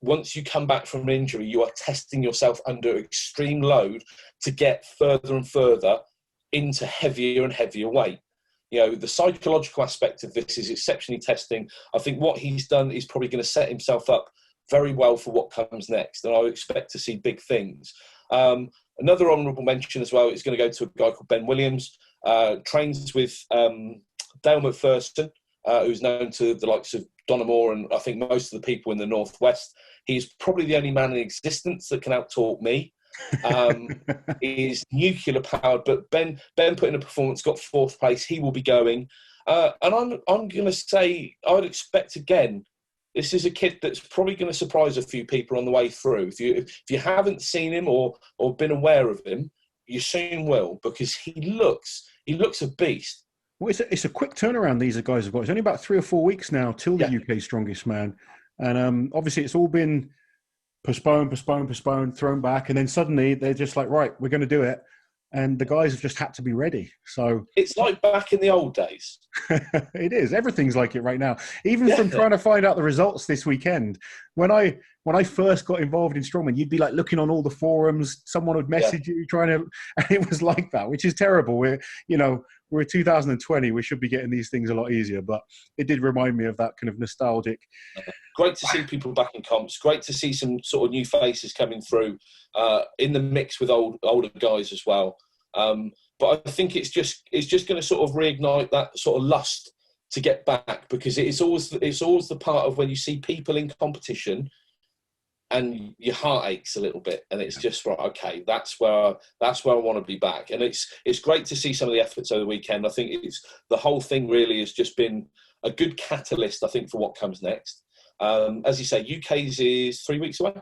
once you come back from an injury, you are testing yourself under extreme load to get further and further into heavier and heavier weight. You know, the psychological aspect of this is exceptionally testing. I think what he's done is probably going to set himself up very well for what comes next, and I expect to see big things. Another honourable mention as well is going to go to a guy called Ben Williams, trains with Dale McPherson, who's known to the likes of Donna Moore and I think most of the people in the Northwest. He's probably the only man in existence that can out-talk me. He's nuclear powered, but Ben put in a performance, got 4th place. He will be going. And I'm going to say, I'd expect again, this is a kid that's probably going to surprise a few people on the way through. If you haven't seen him or been aware of him, you soon will, because he looks a beast. Well, it's a quick turnaround these guys have got. It's only about 3 or 4 weeks now till the UK Strongest Man. And obviously it's all been postponed, thrown back. And then suddenly they're just like, right, we're going to do it. And the guys have just had to be ready. So it's like back in the old days. It is. Everything's like it right now. Even from trying to find out the results this weekend. When I first got involved in Strongman, you'd be like looking on all the forums. Someone would message you trying to, and it was like that, which is terrible. We're 2020. We should be getting these things a lot easier. But it did remind me of that kind of nostalgic. Great to see people back in comps. Great to see some sort of new faces coming through in the mix with older guys as well. But I think it's just going to sort of reignite that sort of lust to get back, because it's always the part of when you see people in competition and your heart aches a little bit, and it's just right. Okay, that's where I want to be back, and it's great to see some of the efforts over the weekend. I think it's the whole thing really has just been a good catalyst, I think, for what comes next. As you say, UK's is 3 weeks away.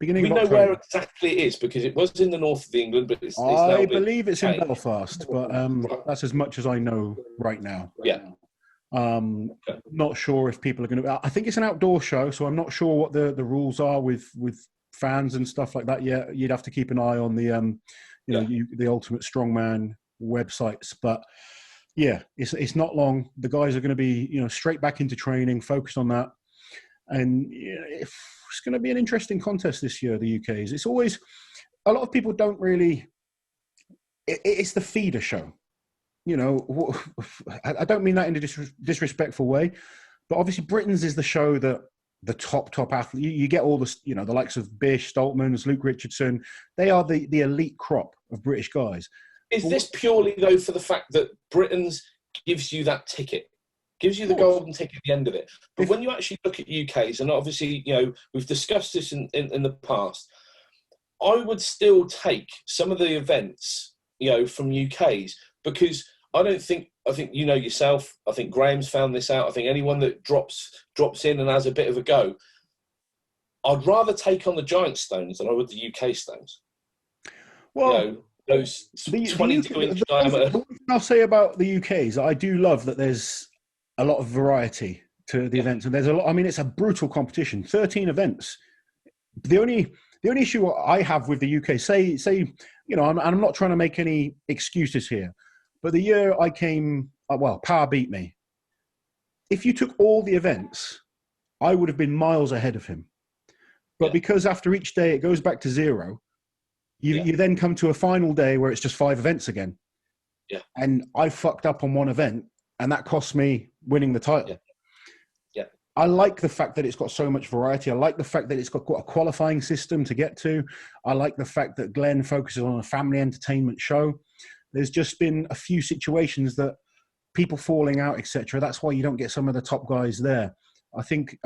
We know where exactly it is, because it was in the north of England, but it's now I believe it's in Belfast, but that's as much as I know right now. Yeah. Not sure if people are going to. I think it's an outdoor show, so I'm not sure what the rules are with fans and stuff like that. Yeah, you'd have to keep an eye on the the Ultimate Strongman websites, but yeah, it's not long. The guys are going to be straight back into training, focused on that, and it's going to be an interesting contest this year. The UK's. It's always a lot of people don't really. It's the feeder show. I don't mean that in a disrespectful way, but obviously Britain's is the show that the top athlete. You get all the the likes of Bish, Stoltman, Luke Richardson. They are the elite crop of British guys. Is this purely though for the fact that Britain's gives you that ticket, gives you the golden ticket at the end of it? But when you actually look at UK's, and obviously we've discussed this in the past, I would still take some of the events from UK's, because I think yourself, I think Graham's found this out, I think anyone that drops in and has a bit of a go, I'd rather take on the giant stones than I would the UK stones. Well, those 22-inch diameter. The one thing I'll say about the UK's, I do love that there's a lot of variety to the events, and there's a lot. I mean, it's a brutal competition. 13 events. The only issue I have with the UK, say, I'm not trying to make any excuses here, but the year I came, Power beat me. If you took all the events, I would have been miles ahead of him. But because after each day it goes back to zero, you then come to a final day where it's just 5 events again. Yeah. And I fucked up on one event, and that cost me winning the title. Yeah. I like the fact that it's got so much variety. I like the fact that it's got a qualifying system to get to. I like the fact that Glenn focuses on a family entertainment show. There's just been a few situations that people falling out, etc. That's why you don't get some of the top guys there. I think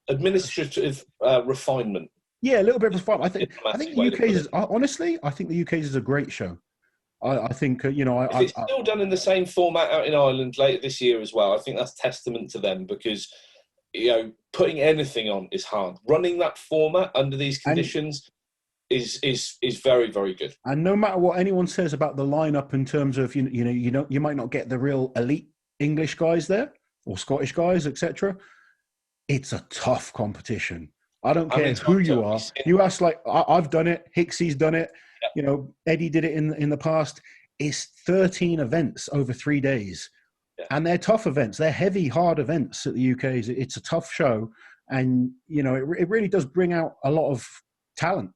administrative refinement. Yeah, a little bit of refinement. I think the UK's is, honestly, I think the UK's is a great show. I think if it's still done in the same format out in Ireland later this year as well, I think that's testament to them, because putting anything on is hard. Running that format under these conditions is very, very good. And no matter what anyone says about the lineup in terms of you might not get the real elite English guys there or Scottish guys, etc. It's a tough competition. I don't care who you are. You ask, like, I've done it. Hicksey's done it. Yep. Eddie did it in the past. It's 13 events over 3 days. Yeah. And they're tough events. They're heavy, hard events at the UK. It's a tough show. And, it really does bring out a lot of talent.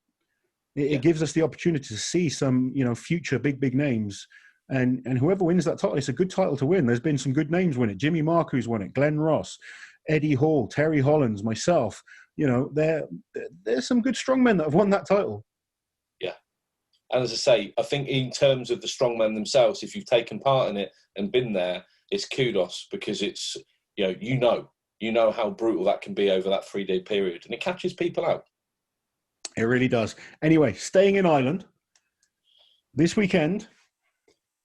It gives us the opportunity to see some, future big names. And whoever wins that title, it's a good title to win. There's been some good names win it. Jimmy Marcoux won it. Glenn Ross, Eddie Hall, Terry Hollands, myself. There's some good strongmen that have won that title. Yeah. And as I say, I think in terms of the strongmen themselves, if you've taken part in it and been there, it's kudos, because it's, you know how brutal that can be over that 3-day period, and it catches people out. It really does. Anyway, staying in Ireland, this weekend,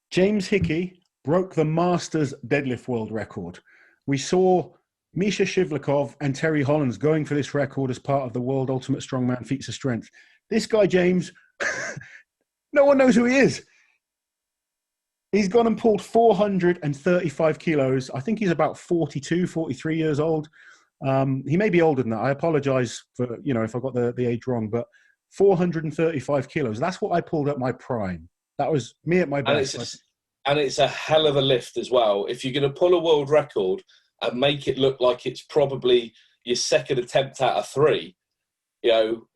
James Hickey broke the Masters deadlift world record. We saw Misha Shivlikov and Terry Hollands going for this record as part of the World Ultimate Strongman Feats of Strength. This guy, James, no one knows who he is. He's gone and pulled 435 kilos. I think he's about 42, 43 years old. He may be older than that. I apologize for, if I got the age wrong, but 435 kilos. That's what I pulled at my prime. That was me at my best. And it's a hell of a lift as well. If you're going to pull a world record and make it look like it's probably your second attempt out of 3,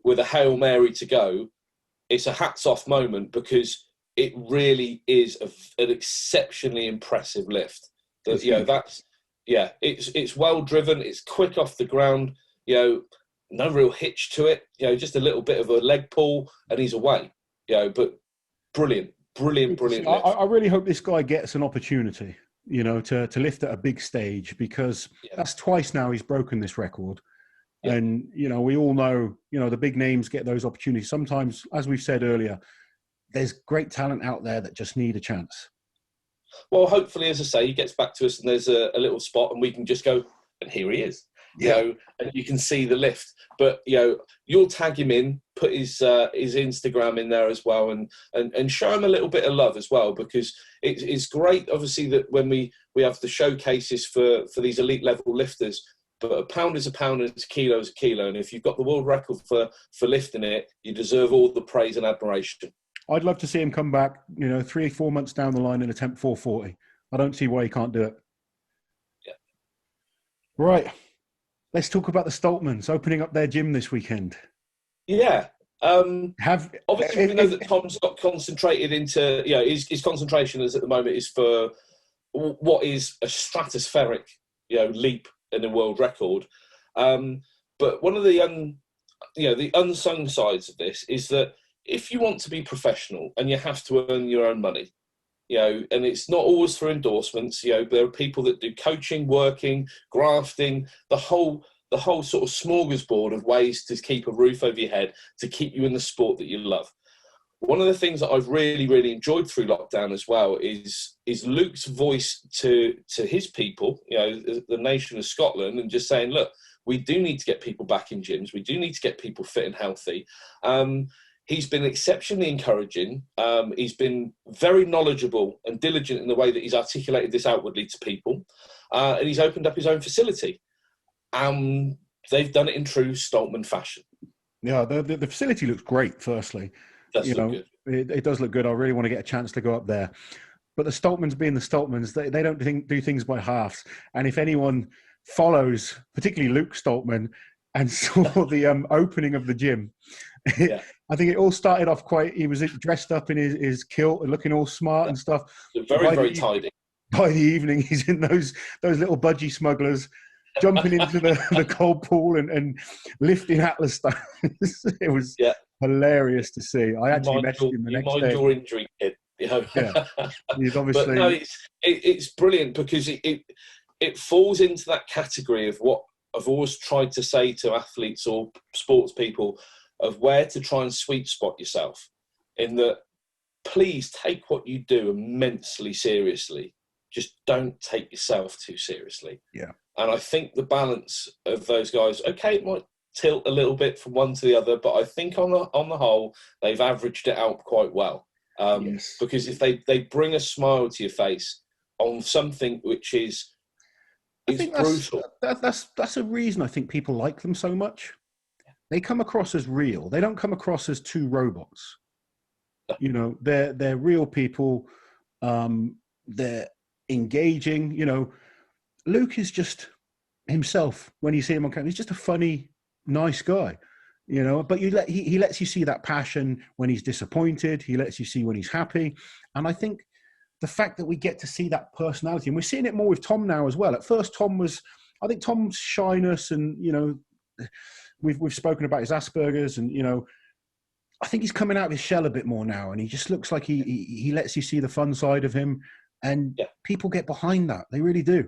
with a Hail Mary to go, it's a hats off moment, because it really is an exceptionally impressive lift. It's well driven, it's quick off the ground, no real hitch to it, just a little bit of a leg pull and he's away. But brilliant lift. I really hope this guy gets an opportunity, to lift at a big stage, because that's twice now he's broken this record. Yeah. And, we all know, the big names get those opportunities. Sometimes, as we've said earlier, there's great talent out there that just need a chance. Well, hopefully, as I say, he gets back to us and there's a little spot and we can just go, and here he is. And you can see the lift. But, you'll tag him in, put his Instagram in there as well, and show him a little bit of love as well, because it's great, obviously, that when we have the showcases for these elite level lifters, but a pound is a pound and a kilo is a kilo. And if you've got the world record for lifting it, you deserve all the praise and admiration. I'd love to see him come back, 3 or 4 months down the line and attempt 440. I don't see why he can't do it. Yeah. Right. Let's talk about the Stoltmans opening up their gym this weekend. Yeah. Obviously, we know that Tom's got concentrated into, his concentration at the moment is for what is a stratospheric, leap in the world record. But one of the the unsung sides of this is that if you want to be professional and you have to earn your own money, and it's not always for endorsements, there are people that do coaching, working, grafting, the whole sort of smorgasbord of ways to keep a roof over your head, to keep you in the sport that you love. One of the things that I've really, really enjoyed through lockdown as well is Luke's voice to his people, the nation of Scotland, and just saying, look, we do need to get people back in gyms. We do need to get people fit and healthy. He's been exceptionally encouraging. He's been very knowledgeable and diligent in the way that he's articulated this outwardly to people. And he's opened up his own facility. They've done it in true Stoltman fashion. Yeah, the facility looks great, firstly. Good. It does look good. I really want to get a chance to go up there. But the Stoltmans being the Stoltmans, they don't do things by halves. And if anyone follows, particularly Luke Stoltman, and saw the opening of the gym, I think it all started off he was dressed up in his kilt and looking all smart and stuff. Very, very tidy. By the evening, he's in those little budgie smugglers. jumping into the cold pool and lifting Atlas stones. It was hilarious to see. I actually messaged him the next day. Your injury, kid. You know? Yeah, he's obviously. But no, it's brilliant because it falls into that category of what I've always tried to say to athletes or sports people, of where to try and sweet spot yourself, in that please take what you do immensely seriously. Just don't take yourself too seriously. Yeah. And I think the balance of those guys, okay, it might tilt a little bit from one to the other, but I think on the whole, they've averaged it out quite well. Yes. Because if they bring a smile to your face on something which is brutal. That's a reason I think people like them so much. They come across as real. They don't come across as two robots. You know, they're real people. They're engaging. You know, Luke is just himself when you see him on camera. He's just a funny, nice guy. You know, but he lets you see that passion when he's disappointed. He lets you see when he's happy. And I think the fact that we get to see that personality, and we're seeing it more with Tom now as well. At first, I think Tom's shyness, and, you know, we've spoken about his Asperger's, and, you know, I think he's coming out of his shell a bit more now, and he just looks like he lets you see the fun side of him, and people get behind that. They really do,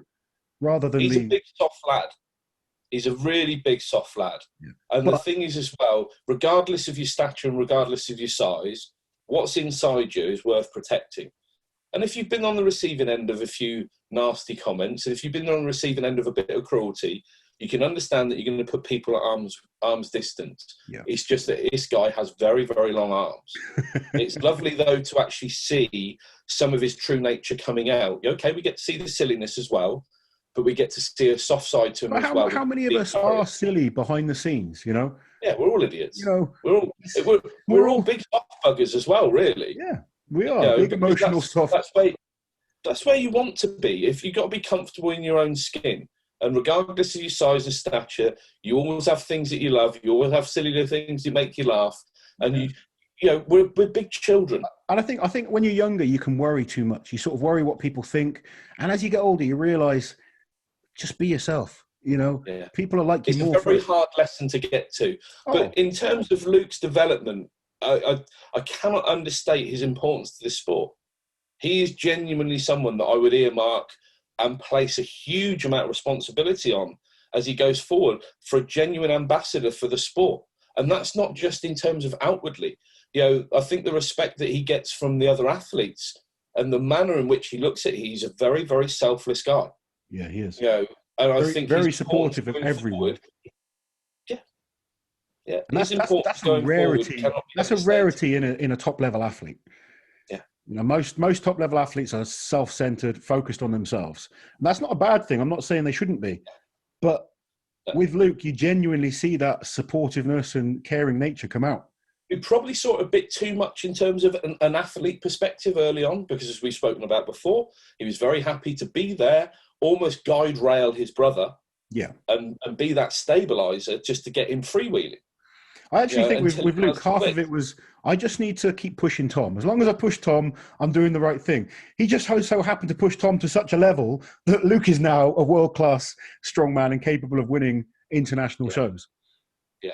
rather than he's a big soft lad. He's a really big soft lad. Yeah. And the thing is as well, regardless of your stature and regardless of your size, what's inside you is worth protecting. And if you've been on the receiving end of a few nasty comments, if you've been on the receiving end of a bit of cruelty, you can understand that you're going to put people at arm's distance. Yeah. It's just that this guy has very, very long arms. It's lovely, though, to actually see some of his true nature coming out. Okay, we get to see the silliness as well, but we get to see a soft side to him as well. How many of us are silly behind the scenes, you know? Yeah, we're all idiots. You know, we're all big soft buggers as well, really. Yeah, we are. You know, big emotional soft. That's where you want to be. If you've got to be comfortable in your own skin, and regardless of your size and stature, you always have things that you love. You always have silly little things that make you laugh. And you know, we're big children. And I think when you're younger, you can worry too much. You sort of worry what people think. And as you get older, you realise, just be yourself. You know, people are like you more. It's a very hard lesson to get to. But in terms of Luke's development, I cannot understate his importance to this sport. He is genuinely someone that I would earmark and place a huge amount of responsibility on as he goes forward, for a genuine ambassador for the sport. And that's not just in terms of outwardly. You know, I think the respect that he gets from the other athletes and the manner in which he looks at it, he's a very, very selfless guy. Yeah, he is. You know, and I think very supportive of everyone. Yeah, and that's a rarity. That's a rarity in a top level athlete. Yeah, you know, most top level athletes are self-centered, focused on themselves, and that's not a bad thing. I'm not saying they shouldn't be, but with Luke, you genuinely see that supportiveness and caring nature come out. We probably saw it a bit too much in terms of an athlete perspective early on, because as we've spoken about before, he was very happy to be there, almost guide rail his brother, and be that stabilizer just to get him freewheeling. I actually think with Luke, half of it was, I just need to keep pushing Tom. As long as I push Tom, I'm doing the right thing. He just so happened to push Tom to such a level that Luke is now a world-class strongman and capable of winning international shows. Yeah.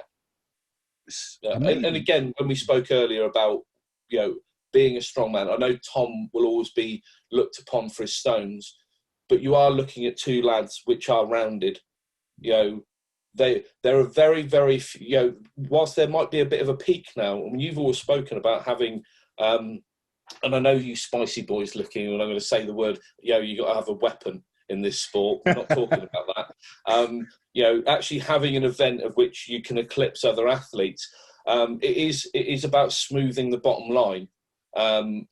And again, when we spoke earlier about, you know, being a strongman, I know Tom will always be looked upon for his stones, but you are looking at two lads which are rounded. You know, they're a very, very, you know, whilst there might be a bit of a peak now, I mean, you've always spoken about having, and I know you spicy boys looking, and I'm going to say the word, you know, you got to have a weapon in this sport. We're not talking about that. You know, actually having an event of which you can eclipse other athletes. It is about smoothing the bottom line. And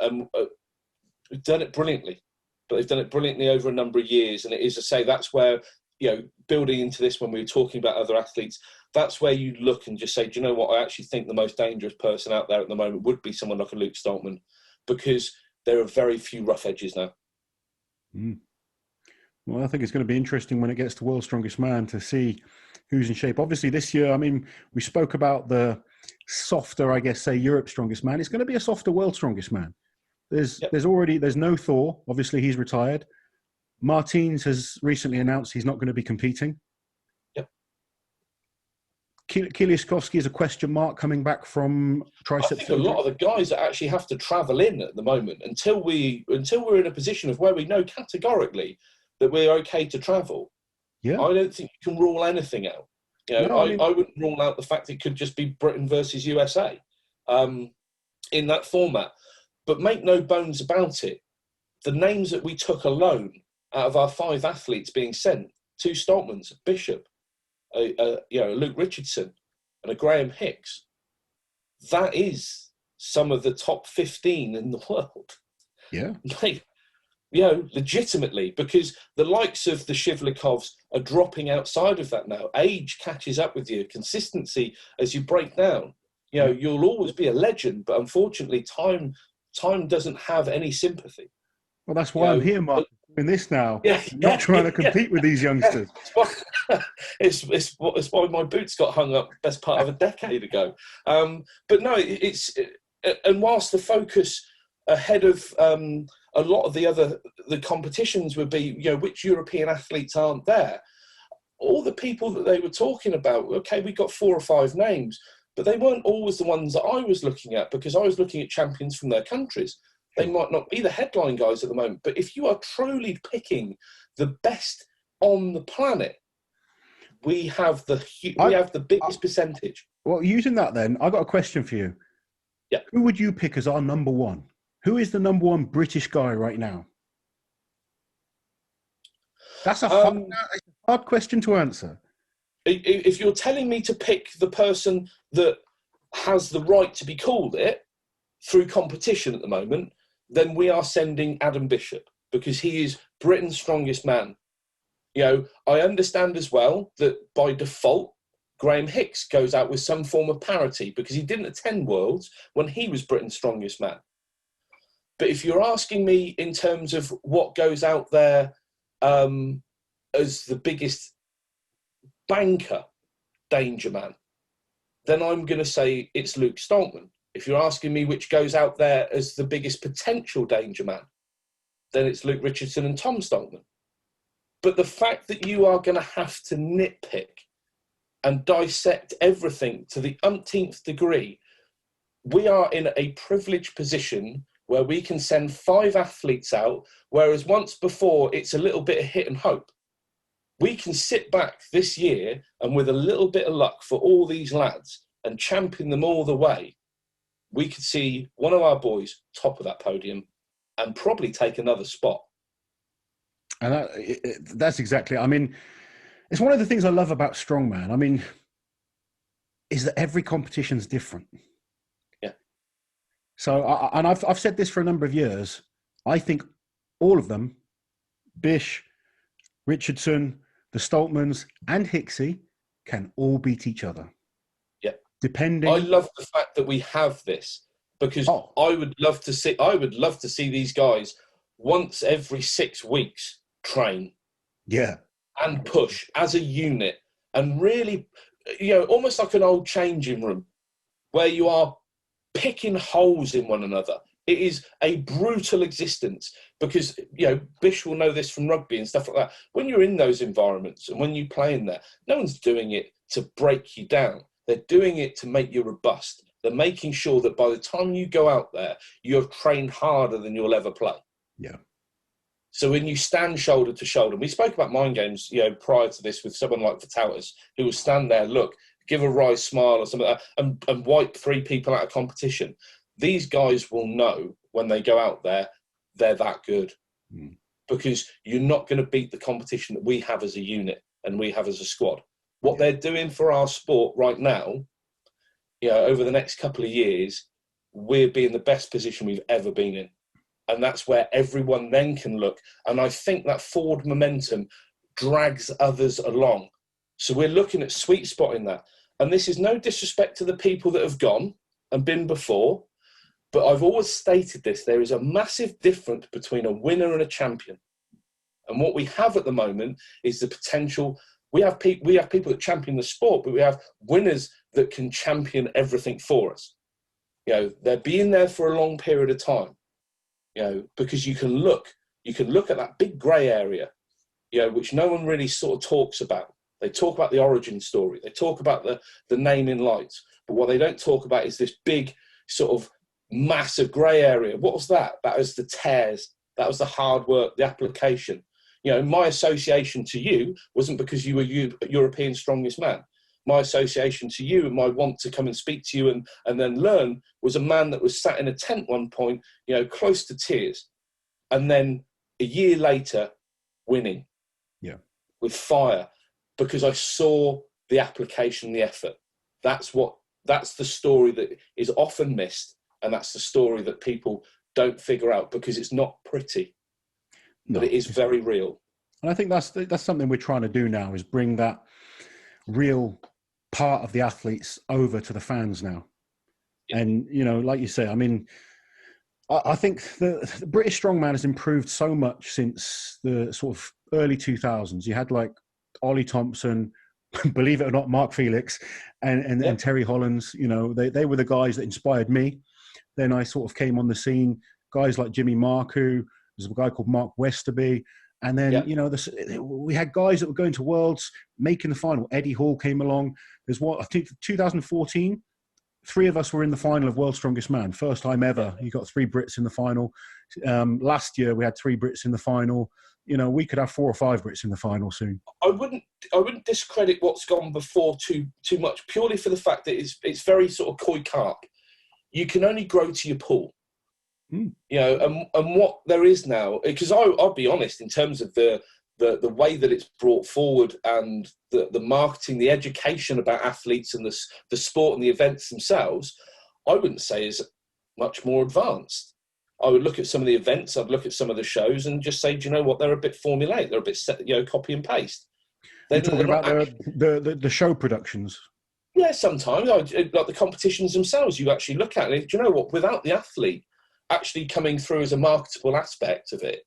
we've done it brilliantly, but they've done it brilliantly over a number of years. And it is to say, that's where, you know, building into this, when we were talking about other athletes, that's where you look and just say, do you know what? I actually think the most dangerous person out there at the moment would be someone like a Luke Stoltman, because there are very few rough edges now. Mm. Well, I think it's going to be interesting when it gets to World's Strongest Man to see who's in shape. Obviously, this year, I mean, we spoke about the softer, I guess, say, Europe's Strongest Man. It's going to be a softer World's Strongest Man. There's no Thor. Obviously, he's retired. Martins has recently announced he's not going to be competing. Kiliaskowski is a question mark coming back from tricep I think surgery. a lot of the guys that actually have to travel in at the moment, until we're in a position of where we know categorically that we're okay to travel. Yeah. I don't think you can rule anything out. I wouldn't rule out the fact it could just be Britain versus USA in that format. But make no bones about it, the names that we took alone out of our 5 athletes being sent, 2 Stoltmans, Bishop, Luke Richardson, and a Graham Hicks, that is some of the top 15 in the world. Yeah. Legitimately, because the likes of the Shivlikovs are dropping outside of that now. Age catches up with you, consistency as you break down. You'll always be a legend, but unfortunately, time doesn't have any sympathy. Well, that's why I'm here, Mark, doing this now. Not trying to compete with these youngsters. It's why my boots got hung up best part of a decade ago. But no, and whilst the focus ahead of a lot of the competitions would be, which European athletes aren't there, all the people that they were talking about, okay, we got 4 or 5 names, but they weren't always the ones that I was looking at, because I was looking at champions from their countries. They might not be the headline guys at the moment, but if you are truly picking the best on the planet, we have the biggest percentage. Well, using that then, I got a question for you. Yeah. Who would you pick as our number 1? Who is the number 1 British guy right now? That's a hard question to answer. If you're telling me to pick the person that has the right to be called it through competition at the moment, then we are sending Adam Bishop, because he is Britain's strongest man. I understand as well that by default, Graham Hicks goes out with some form of parity because he didn't attend Worlds when he was Britain's strongest man. But if you're asking me in terms of what goes out there as the biggest banker danger man, then I'm going to say it's Luke Stoltman. If you're asking me which goes out there as the biggest potential danger man, then it's Luke Richardson and Tom Stoltman. But the fact that you are going to have to nitpick and dissect everything to the umpteenth degree, we are in a privileged position where we can send 5 athletes out, whereas once before it's a little bit of hit and hope. We can sit back this year and with a little bit of luck for all these lads and champion them all the way, we could see one of our boys top of that podium and probably take another spot. And that's exactly, it's one of the things I love about Strongman, is that every competition's different. Yeah. So, I've said this for a number of years, I think all of them, Bish, Richardson, the Stoltmans and Hicksy, can all beat each other. Yeah. Depending. I love the fact that we have this, because I would love to see these guys once every 6 weeks train. Yeah. And push as a unit, and really, almost like an old changing room where you are picking holes in one another. It is a brutal existence, because, Bish will know this from rugby and stuff like that. When you're in those environments and when you play in there, no one's doing it to break you down. They're doing it to make you robust. They're making sure that by the time you go out there, you have trained harder than you'll ever play. Yeah. So when you stand shoulder to shoulder, we spoke about mind games, prior to this with someone like Vitalis, who will stand there, look, give a wry smile or something like that, and wipe 3 people out of competition. These guys will know when they go out there, they're that good. Because you're not going to beat the competition that we have as a unit and we have as a squad. What they're doing for our sport right now, over the next couple of years, we'll be in the best position we've ever been in. And that's where everyone then can look. And I think that forward momentum drags others along. So we're looking at sweet spotting that. And this is no disrespect to the people that have gone and been before, but I've always stated this, there is a massive difference between a winner and a champion. And what we have at the moment is the potential. We have people that champion the sport, but we have winners that can champion everything for us. They're being there for a long period of time. Because you can look at that big grey area, which no one really sort of talks about. They talk about the origin story. They talk about the naming lights. But what they don't talk about is this big sort of massive grey area. What was that? That was the tears. That was the hard work, the application. You know, my association to you wasn't because you were Europe's strongest man. My association to you and my want to come and speak to you and then learn was a man that was sat in a tent one point, you know, close to tears. And then a year later, winning. Yeah. With fire, because I saw the application, the effort. That's the story that is often missed. And that's the story that people don't figure out because it's not pretty, but it is very real. And I think that's something we're trying to do now, is bring that real part of the athletes over to the fans now. Yeah. And, you know, like you say, I mean, I think the British strongman has improved so much since the sort of early 2000s. You had like Ollie Thompson, believe it or not, Mark Felix and Terry Hollands. You know, they were the guys that inspired me. Then I sort of came on the scene, guys like Jimmy Marku, there's a guy called Mark Westerby. And then, you know, we had guys that were going to Worlds, making the final. Eddie Hall came along. There's I think 2014, 3 of us were in the final of World's Strongest Man. First time ever. You got 3 Brits in the final. Last year, we had 3 Brits in the final. You know, we could have 4 or 5 Brits in the final soon. I wouldn't discredit what's gone before too much, purely for the fact that it's very sort of coy carp. You can only grow to your pool. You know, and what there is now, because I'll be honest, in terms of the way that it's brought forward and the marketing, the education about athletes and the sport and the events themselves, I wouldn't say is much more advanced. I would look at some of the events, I'd look at some of the shows and just say, do you know what, they're a bit formulaic, they're a bit, you know, copy and paste. You're talking about the show productions? Yeah, sometimes. Like the competitions themselves, you actually look at it, do you know what, without the athlete actually coming through as a marketable aspect of it,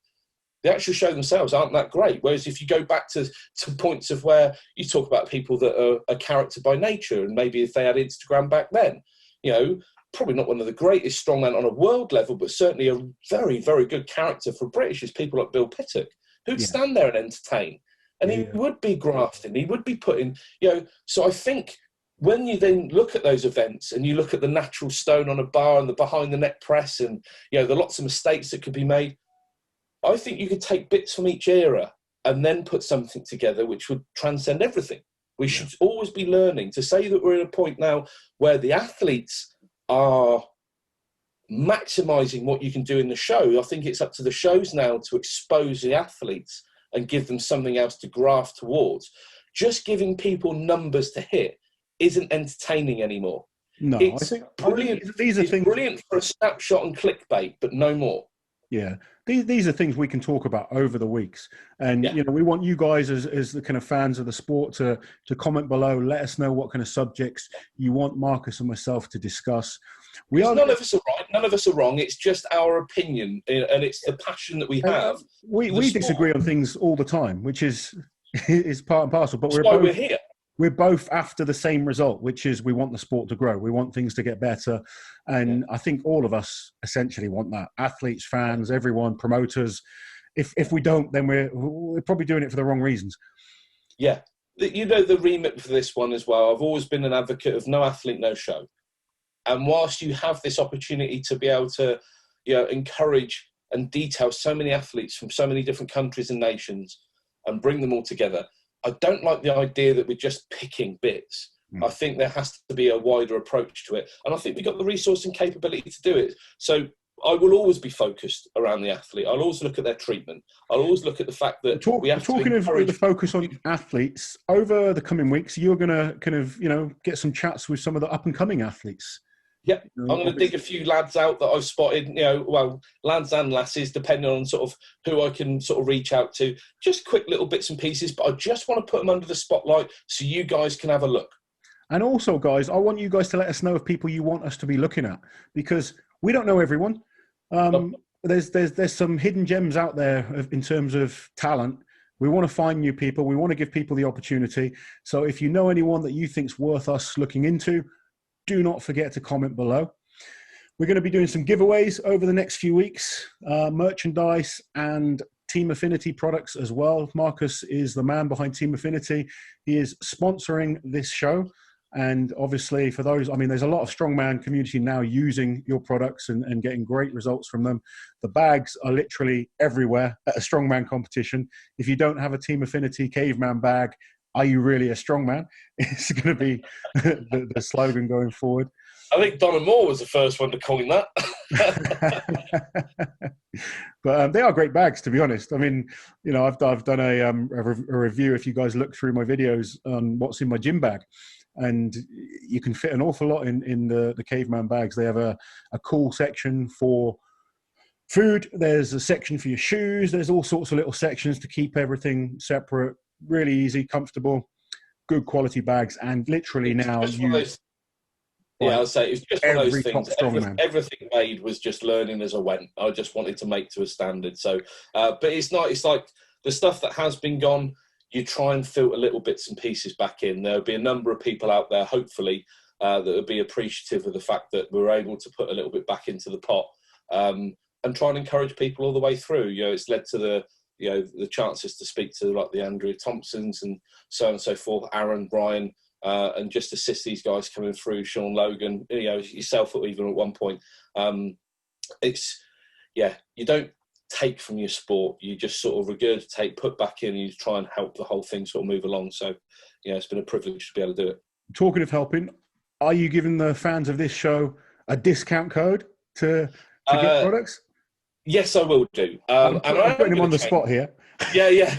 the actual show themselves aren't that great. Whereas if you go back to points of where you talk about people that are a character by nature, and maybe if they had Instagram back then, you know, probably not one of the greatest strongmen on a world level, but certainly a very, very good character for British is people like Bill Pittock, who'd stand there and entertain. And he would be grafting, he would be putting, you know, so I think when you then look at those events and you look at the natural stone on a bar and the behind the neck press and, you know, the lots of mistakes that could be made, I think you could take bits from each era and then put something together which would transcend everything. We should always be learning. To say that we're at a point now where the athletes are maximising what you can do in the show, I think it's up to the shows now to expose the athletes and give them something else to graft towards. Just giving people numbers to hit isn't entertaining anymore. No, it's I think brilliant. These are things brilliant for a snapshot and clickbait, but no more. Yeah, these are things we can talk about over the weeks, and you know, we want you guys as the kind of fans of the sport to comment below. Let us know what kind of subjects you want Marcus and myself to discuss. None of us are right, none of us are wrong. It's just our opinion, and it's the passion that we have. We disagree on things all the time, which is part and parcel. But we're here. We're both after the same result, which is we want the sport to grow. We want things to get better. And I think all of us essentially want that. Athletes, fans, everyone, promoters. If we don't, then we're probably doing it for the wrong reasons. Yeah. You know, the remit for this one as well, I've always been an advocate of no athlete, no show. And whilst you have this opportunity to be able to, you know, encourage and detail so many athletes from so many different countries and nations and bring them all together, I don't like the idea that we're just picking bits. I think there has to be a wider approach to it. And I think we've got the resource and capability to do it. So I will always be focused around the athlete. I'll always look at their treatment. I'll always look at the fact that we have to encourage... the focus on athletes, over the coming weeks, you're going to kind of, you know, get some chats with some of the up-and-coming athletes. Yeah, I'm going to dig a few lads out that I've spotted, you know, well, lads and lasses, depending on sort of who I can sort of reach out to. Just quick little bits and pieces, but I just want to put them under the spotlight so you guys can have a look. And also, guys, I want you guys to let us know of people you want us to be looking at, because we don't know everyone. There's some hidden gems out there in terms of talent. We want to find new people. We want to give people the opportunity. So if you know anyone that you think's worth us looking into, do not forget to comment below. We're going to be doing some giveaways over the next few weeks, merchandise and Team Affinity products as well. Marcus is the man behind Team Affinity. He is sponsoring this show. And obviously for those, I mean, there's a lot of strongman community now using your products and getting great results from them. The bags are literally everywhere at a strongman competition. If you don't have a Team Affinity caveman bag, are you really a strongman? It's going to be the slogan going forward. I think Donna Moore was the first one to coin that. But they are great bags, to be honest. I mean, you know, I've done a review, if you guys look through my videos, on what's in my gym bag. And you can fit an awful lot in the caveman bags. They have a cool section for food. There's a section for your shoes. There's all sorts of little sections to keep everything separate. Really easy, comfortable, good quality bags. And literally now yeah, I'll say it's just one of those things. Everything made was just learning as I went. I just wanted to make to a standard. So, but it's not. It's like the stuff that has been gone. You try and filter little bits and pieces back in. There'll be a number of people out there, hopefully, that will be appreciative of the fact that we're able to put a little bit back into the pot, and try and encourage people all the way through. You know, it's led to the chances to speak to like the Andrea Thompsons and so on and so forth, Aaron, Brian, and just assist these guys coming through, Sean Logan, you know, yourself even at one point. You don't take from your sport, you just sort of regurgitate, put back in, and you try and help the whole thing sort of move along. So, you know, it's been a privilege to be able to do it. Talking of helping, are you giving the fans of this show a discount code to get products? Yes, I will do. I'm putting him on the spot here. Yeah.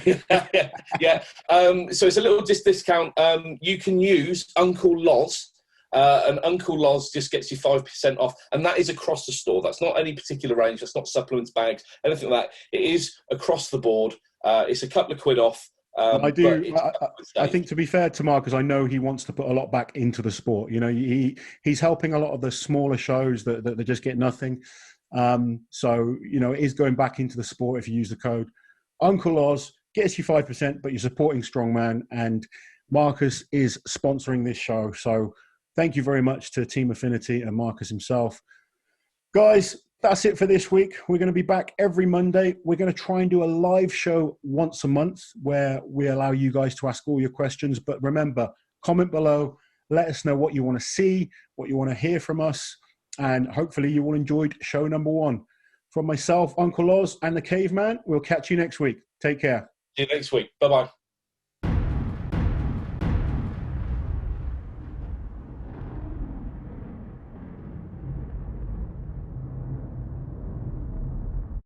So it's a little discount. You can use Uncle Loz, and Uncle Loz just gets you 5% off, and that is across the store. That's not any particular range. That's not supplements, bags, anything like that. It is across the board. It's a couple of quid off. I think, to be fair to Marcus, I know he wants to put a lot back into the sport. You know, he's helping a lot of the smaller shows that just get nothing. So, you know, it is going back into the sport if you use the code. Uncle Oz gets you 5%, but you're supporting Strongman, and Marcus is sponsoring this show. So thank you very much to Team Affinity and Marcus himself. Guys, that's it for this week. We're going to be back every Monday. We're going to try and do a live show once a month where we allow you guys to ask all your questions. But remember, comment below. Let us know what you want to see, what you want to hear from us. And hopefully you all enjoyed show number 1. From myself, Uncle Oz, and the Caveman, we'll catch you next week. Take care. See you next week. Bye-bye.